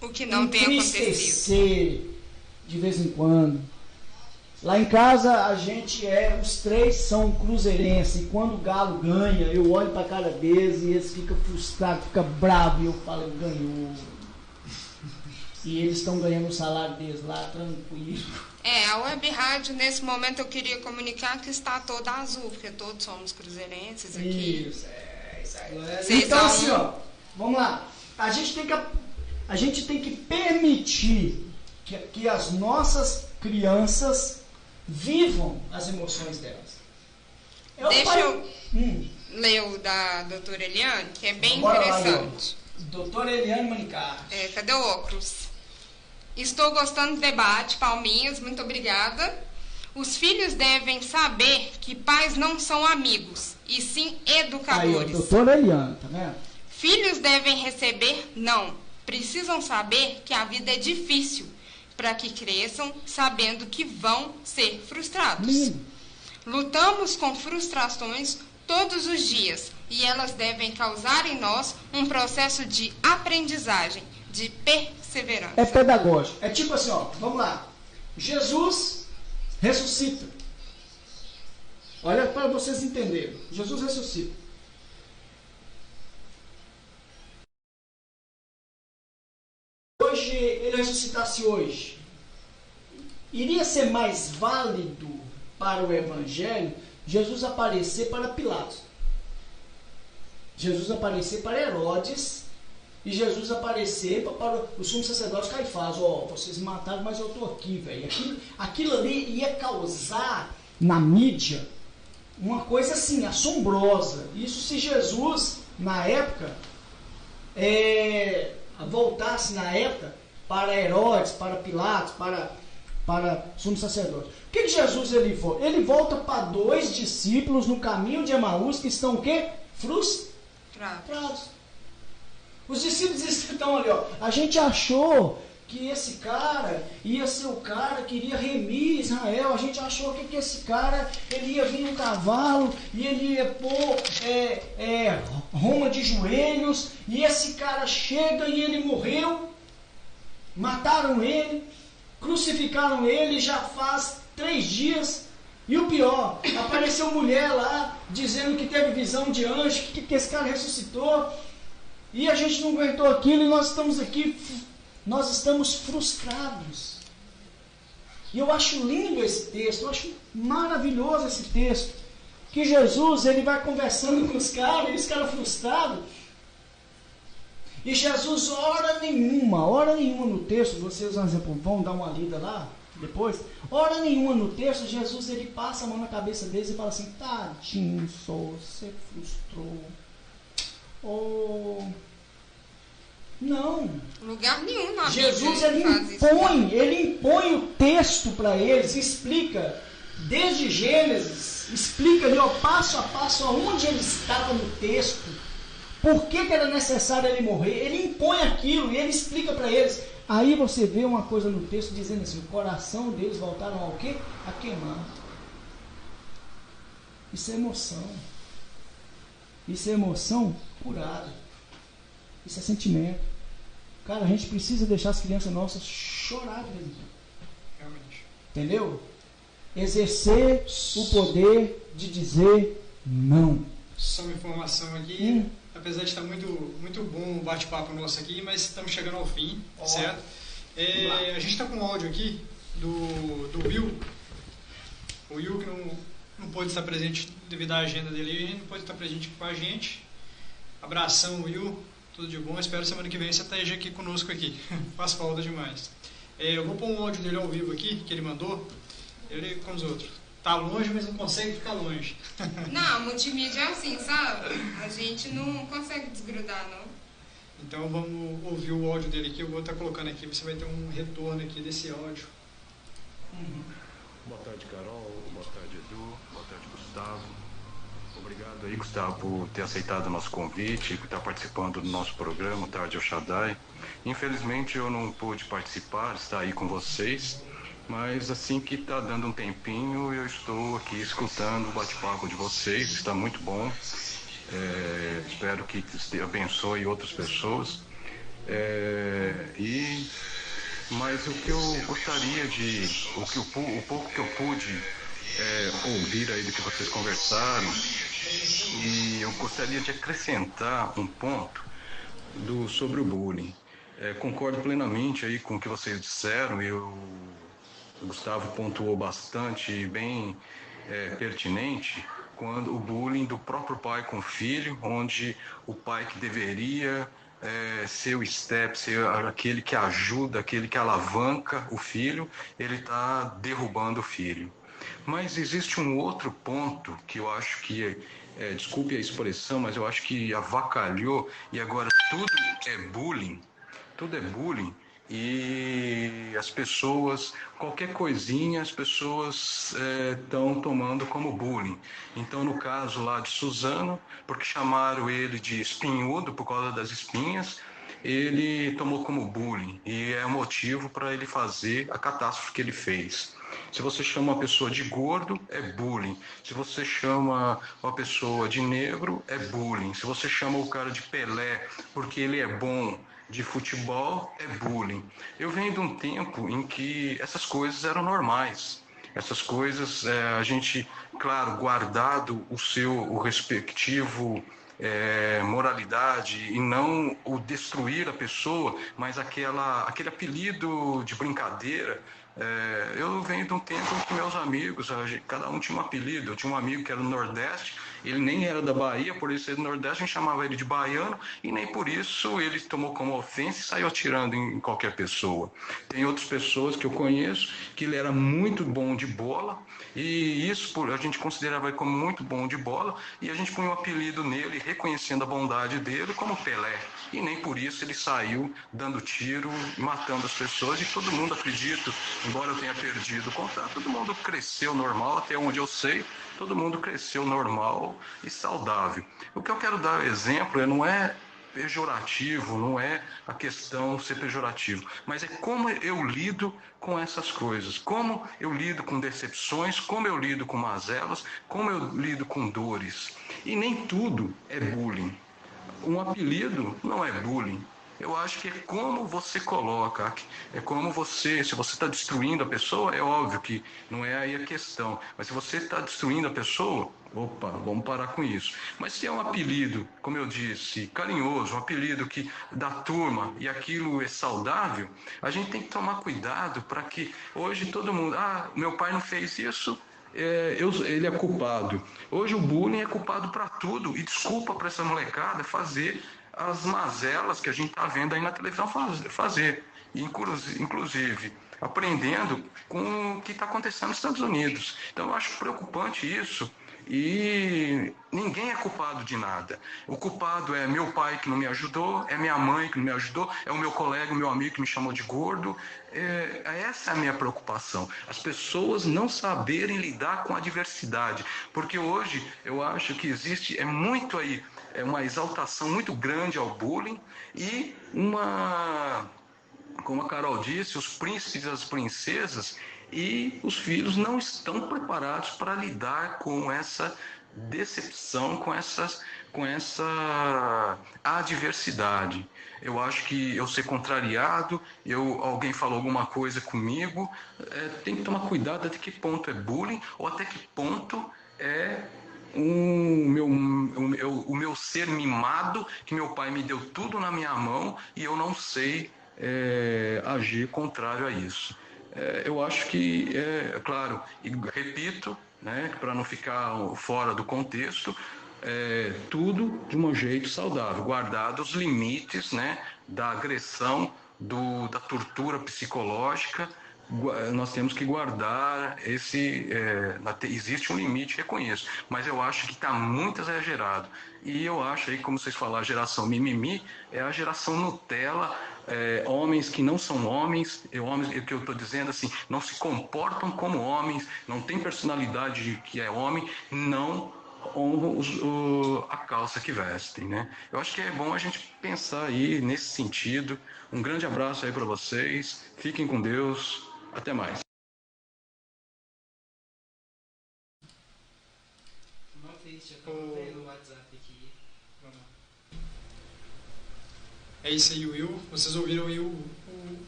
O que não tem acontecido.
Entristecer de vez em quando. Lá em casa, os três são cruzeirenses. E quando o Galo ganha, eu olho para a cara deles e eles ficam frustrados, ficam bravos. E eu falo, ganhou. E eles estão ganhando o salário deles lá, tranquilo.
A Web Rádio, nesse momento, eu queria comunicar que está toda azul, porque todos somos cruzeirenses aqui.
Isso aí. Então, assim, ó, vamos lá. A gente tem que permitir que as nossas crianças vivam as emoções delas.
Deixa eu ler o da doutora Eliane, que é bem interessante.
Doutora Eliane Manicardi.
Cadê o óculos? Estou gostando do debate, palminhas, muito obrigada. Os filhos devem saber que pais não são amigos, e sim educadores.
Aí, doutora Eliane, tá vendo?
Filhos devem receber não. Precisam saber que a vida é difícil, para que cresçam sabendo que vão ser frustrados. Lutamos com frustrações todos os dias, e elas devem causar em nós um processo de aprendizagem, de perseverança.
É pedagógico. É tipo assim, ó, vamos lá. Jesus ressuscita. Olha para vocês entenderem. Jesus ressuscita. Hoje, ele ressuscitasse hoje, iria ser mais válido para o Evangelho Jesus aparecer para Pilatos, Jesus aparecer para Herodes e Jesus aparecer para o sumo sacerdote Caifás. Vocês me mataram, mas eu estou aqui, velho. Aquilo ali ia causar na mídia uma coisa assim, assombrosa. Isso se Jesus, na época, voltasse na época para Herodes, para Pilatos, para sumo sacerdote. O que Jesus ele volta? Ele volta para 2 discípulos no caminho de Emaús que estão o quê? Frustrados. Os discípulos estão ali, ó. A gente achou que esse cara ia ser o cara que iria remir Israel. A gente achou que esse cara ele ia vir num cavalo e ele ia pôr Roma de joelhos. E esse cara chega e ele morreu. Mataram ele, crucificaram ele já faz 3 dias. E o pior, apareceu mulher lá dizendo que teve visão de anjo, que esse cara ressuscitou. E a gente não aguentou aquilo e nós estamos aqui, nós estamos frustrados. E eu acho lindo esse texto, eu acho maravilhoso esse texto. Que Jesus, ele vai conversando com os caras, e os caras frustrados. E Jesus, hora nenhuma no texto, vocês vão dar uma lida lá depois, hora nenhuma no texto, Jesus ele passa a mão na cabeça deles e fala assim: tadinho, você frustrou. Não.
Lugar nenhum na
Jesus
Bíblia
ele impõe o texto para eles, explica desde Gênesis, explica ali, ó, passo a passo aonde ele estava no texto, por que era necessário ele morrer. Ele impõe aquilo e ele explica para eles. Aí você vê uma coisa no texto dizendo assim: o coração deles voltaram ao quê? A queimar. Isso é emoção. Isso é emoção curada. Isso é sentimento. Cara, a gente precisa deixar as crianças nossas chorar de vez em quando.
Realmente.
Entendeu? Exercer o poder de dizer não.
Só uma informação aqui. Apesar de estar muito, muito bom o bate-papo nosso aqui, mas estamos chegando ao fim, certo? A gente está com um áudio aqui do Will. O Will que não pôde estar presente devido à agenda dele, ele não pôde estar presente com a gente. Abração, Will. Tudo de bom. Espero semana que vem você esteja aqui conosco aqui. Faz falta demais. Eu vou pôr um áudio dele ao vivo aqui, que ele mandou. Ele com os outros. Tá longe, mas não consegue ficar longe.
Não, multimídia é assim, sabe? A gente não consegue desgrudar, não.
Então vamos ouvir o áudio dele aqui. Eu vou estar colocando aqui, você vai ter um retorno aqui desse áudio.
Boa tarde, Carol. Boa tarde, Edu. Boa tarde, Gustavo. Obrigado aí, Gustavo, por ter aceitado o nosso convite e por estar participando do nosso programa, Tarde El Shaddai. Infelizmente eu não pude participar, estar aí com vocês. Mas assim que está dando um tempinho, eu estou aqui escutando o bate-papo de vocês, está muito bom. Espero que abençoe outras pessoas. Mas o que eu gostaria o pouco que eu pude ouvir aí do que vocês conversaram, e eu gostaria de acrescentar um ponto sobre o bullying. Concordo plenamente aí com o que vocês disseram. O Gustavo pontuou bastante, bem pertinente, quando o bullying do próprio pai com o filho, onde o pai que deveria ser o step, ser aquele que ajuda, aquele que alavanca o filho, ele está derrubando o filho. Mas existe um outro ponto que eu acho que, desculpe a expressão, mas eu acho que avacalhou, e agora tudo é bullying, e as pessoas, qualquer coisinha, as pessoas estão tomando como bullying. Então, no caso lá de Suzano, porque chamaram ele de espinhudo por causa das espinhas, ele tomou como bullying, e é motivo para ele fazer a catástrofe que ele fez. Se você chama uma pessoa de gordo, é bullying. Se você chama uma pessoa de negro, é bullying. Se você chama o cara de Pelé porque ele é bom de futebol, é bullying. Eu venho de um tempo em que essas coisas eram normais. Essas coisas, a gente, claro, guardado o respectivo moralidade, e não o destruir a pessoa, mas aquele apelido de brincadeira, Eu venho de um tempo que meus amigos, cada um tinha um apelido. Eu tinha um amigo que era do Nordeste, ele nem era da Bahia, por isso ser do Nordeste, a gente chamava ele de baiano, e nem por isso ele tomou como ofensa e saiu atirando em qualquer pessoa. Tem outras pessoas que eu conheço que ele era muito bom de bola, e isso a gente considerava ele como muito bom de bola, e a gente põe um apelido nele, reconhecendo a bondade dele, como Pelé. E nem por isso ele saiu dando tiro, matando as pessoas, e todo mundo, acredito, embora eu tenha perdido o contato, todo mundo cresceu normal, até onde eu sei, todo mundo cresceu normal e saudável. O que eu quero dar exemplo não é pejorativo, não é a questão ser pejorativo, mas é como eu lido com essas coisas, como eu lido com decepções, como eu lido com mazelas, como eu lido com dores. E nem tudo é bullying. Um apelido não é bullying. Eu acho que é como você coloca, é como você, se você está destruindo a pessoa, é óbvio que não é aí a questão, mas se você está destruindo a pessoa, opa, vamos parar com isso. Mas se é um apelido, como eu disse, carinhoso, um apelido que da turma e aquilo é saudável, a gente tem que tomar cuidado para que hoje todo mundo, meu pai não fez isso, ele é culpado. Hoje o bullying é culpado para tudo, e desculpa para essa molecada fazer as mazelas que a gente está vendo aí na televisão fazer. Inclusive, aprendendo com o que está acontecendo nos Estados Unidos. Então eu acho preocupante isso. E ninguém é culpado de nada. O culpado é meu pai que não me ajudou, é minha mãe que não me ajudou, é o meu colega, o meu amigo que me chamou de gordo. Essa é a minha preocupação. As pessoas não saberem lidar com a diversidade. Porque hoje eu acho que existe muito aí, uma exaltação muito grande ao bullying e como a Carol disse, os príncipes e as princesas, e os filhos não estão preparados para lidar com essa decepção, com essa adversidade. Eu acho que eu ser contrariado, alguém falou alguma coisa comigo, tem que tomar cuidado até que ponto é bullying ou até que ponto é o meu ser mimado, que meu pai me deu tudo na minha mão e eu não sei agir contrário a isso. Eu acho que, claro, e repito, né, para não ficar fora do contexto, tudo de um jeito saudável, guardado os limites, né, da agressão, da tortura psicológica. Nós temos que guardar existe um limite, reconheço, mas eu acho que está muito exagerado. E eu acho aí, como vocês falaram, a geração mimimi é a geração Nutella, homens que não são homens, que eu estou dizendo assim, não se comportam como homens, não tem personalidade de que é homem, não honram a calça que vestem, né? Eu acho que é bom a gente pensar aí nesse sentido. Um grande abraço aí para vocês, fiquem com Deus. Até mais.
Uma vez já tava vendo o WhatsApp aqui.
É isso aí, Will. Vocês ouviram aí o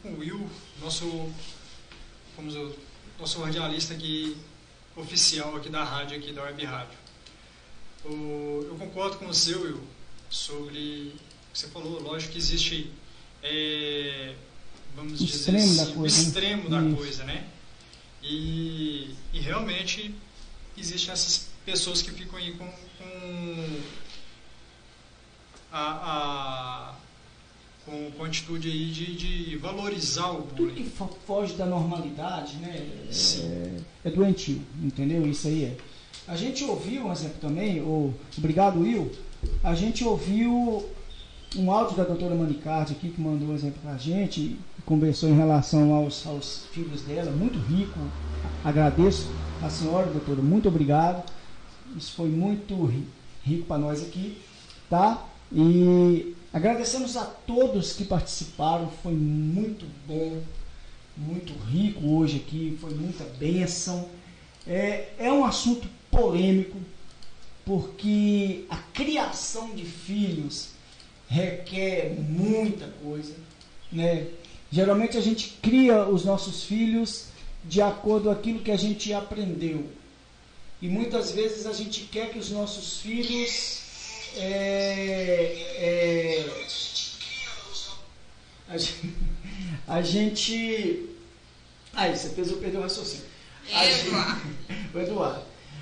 Will, nosso radialista aqui, oficial aqui da rádio, aqui da Web Rádio. Eu concordo com você, Will, sobre o que você falou. Lógico que existe vamos dizer assim, o extremo da coisa, né? E realmente existem essas pessoas que ficam aí com a atitude aí de valorizar o bullying.
Tudo que foge da normalidade, né?
Sim.
É doentio, entendeu? Isso aí é. A gente ouviu um exemplo também, obrigado, Will. A gente ouviu um áudio da doutora Manicardi aqui, que mandou um exemplo pra gente e conversou em relação aos filhos dela, muito rico. Agradeço a senhora, doutora, muito obrigado. Isso foi muito rico para nós aqui, tá? E agradecemos a todos que participaram, foi muito bom, muito rico hoje aqui, foi muita bênção. É um assunto polêmico, porque a criação de filhos requer muita coisa, né? Geralmente a gente cria os nossos filhos de acordo com aquilo que a gente aprendeu, e muitas vezes a gente quer que os nossos filhos a Aí, você fez eu perder o raciocínio. O Eduardo.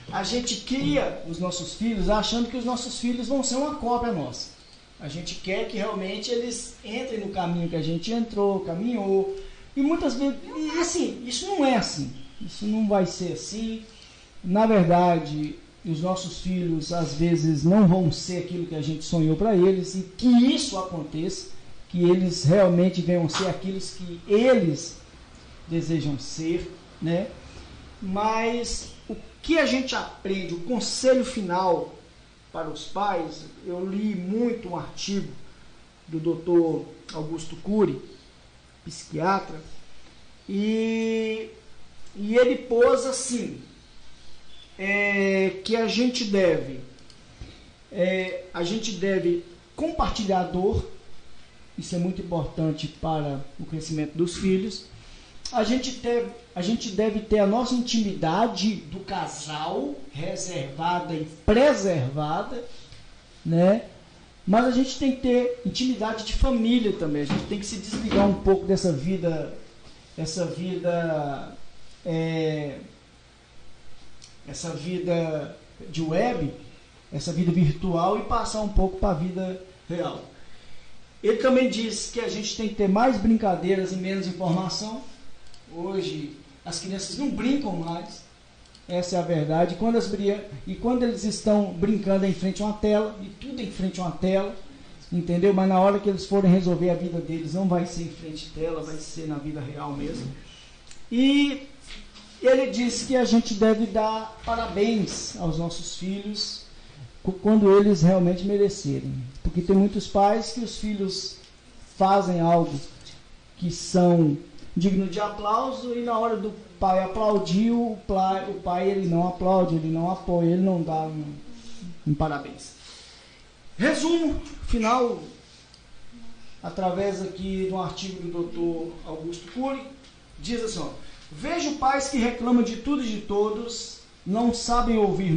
A gente cria os nossos filhos achando que os nossos filhos vão ser uma cópia nossa. A gente quer que realmente eles entrem no caminho que a gente entrou, caminhou. E muitas vezes, e assim, isso não é assim. Isso não vai ser assim. Na verdade, os nossos filhos às vezes não vão ser aquilo que a gente sonhou para eles, e que isso aconteça, que eles realmente venham ser aquilo que eles desejam ser, né? Mas o que a gente aprende, o conselho final para os pais, eu li muito um artigo do Dr. Augusto Cury, psiquiatra, e ele pôs assim, que a gente deve compartilhar a dor. Isso é muito importante para o crescimento dos filhos. A gente deve ter a nossa intimidade do casal reservada e preservada, né? Mas a gente tem que ter intimidade de família também. A gente tem que se desligar um pouco dessa vida de web, essa vida virtual, e passar um pouco para a vida real. Ele também diz que a gente tem que ter mais brincadeiras e menos informação. Hoje as crianças não brincam mais, essa é a verdade. Quando eles estão brincando em frente a uma tela, e tudo em frente a uma tela, entendeu? Mas na hora que eles forem resolver a vida deles, não vai ser em frente à tela, vai ser na vida real mesmo. E ele disse que a gente deve dar parabéns aos nossos filhos quando eles realmente merecerem. Porque tem muitos pais que os filhos fazem algo que são digno de aplauso, e na hora do pai aplaudir, o pai ele não aplaude, ele não apoia, ele não dá um parabéns. Resumo final, através aqui de um artigo do Dr. Augusto Cury, diz assim, ó: vejo pais que reclamam de tudo e de todos, não sabem ouvir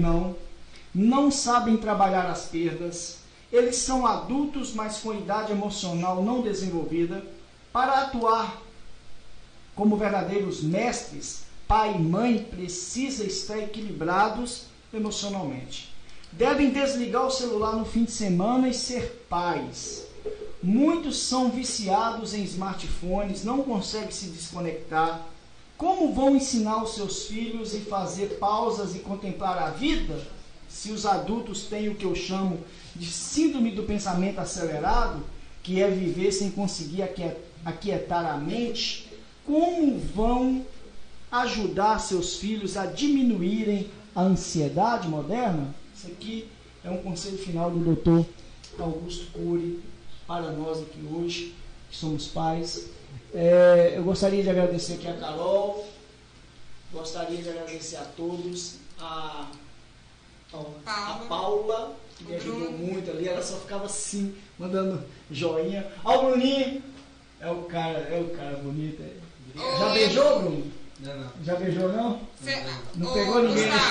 não sabem trabalhar as perdas, eles são adultos, mas com idade emocional não desenvolvida. Para atuar como verdadeiros mestres, pai e mãe precisam estar equilibrados emocionalmente. Devem desligar o celular no fim de semana e ser pais. Muitos são viciados em smartphones, não conseguem se desconectar. Como vão ensinar os seus filhos e fazer pausas e contemplar a vida, se os adultos têm o que eu chamo de síndrome do pensamento acelerado, que é viver sem conseguir aquietar a mente? Como vão ajudar seus filhos a diminuírem a ansiedade moderna? Isso aqui é um conselho final do Dr. Augusto Cury para nós aqui hoje, que somos pais. Eu gostaria de agradecer aqui a Carol, gostaria de agradecer a todos, a Paula, que me ajudou muito ali, ela só ficava assim, mandando joinha. Ó, o Bruninho, é o cara bonito. Já beijou, Bruno?
Não.
Já beijou, não?
Cê,
Não pegou ninguém
Gustavo,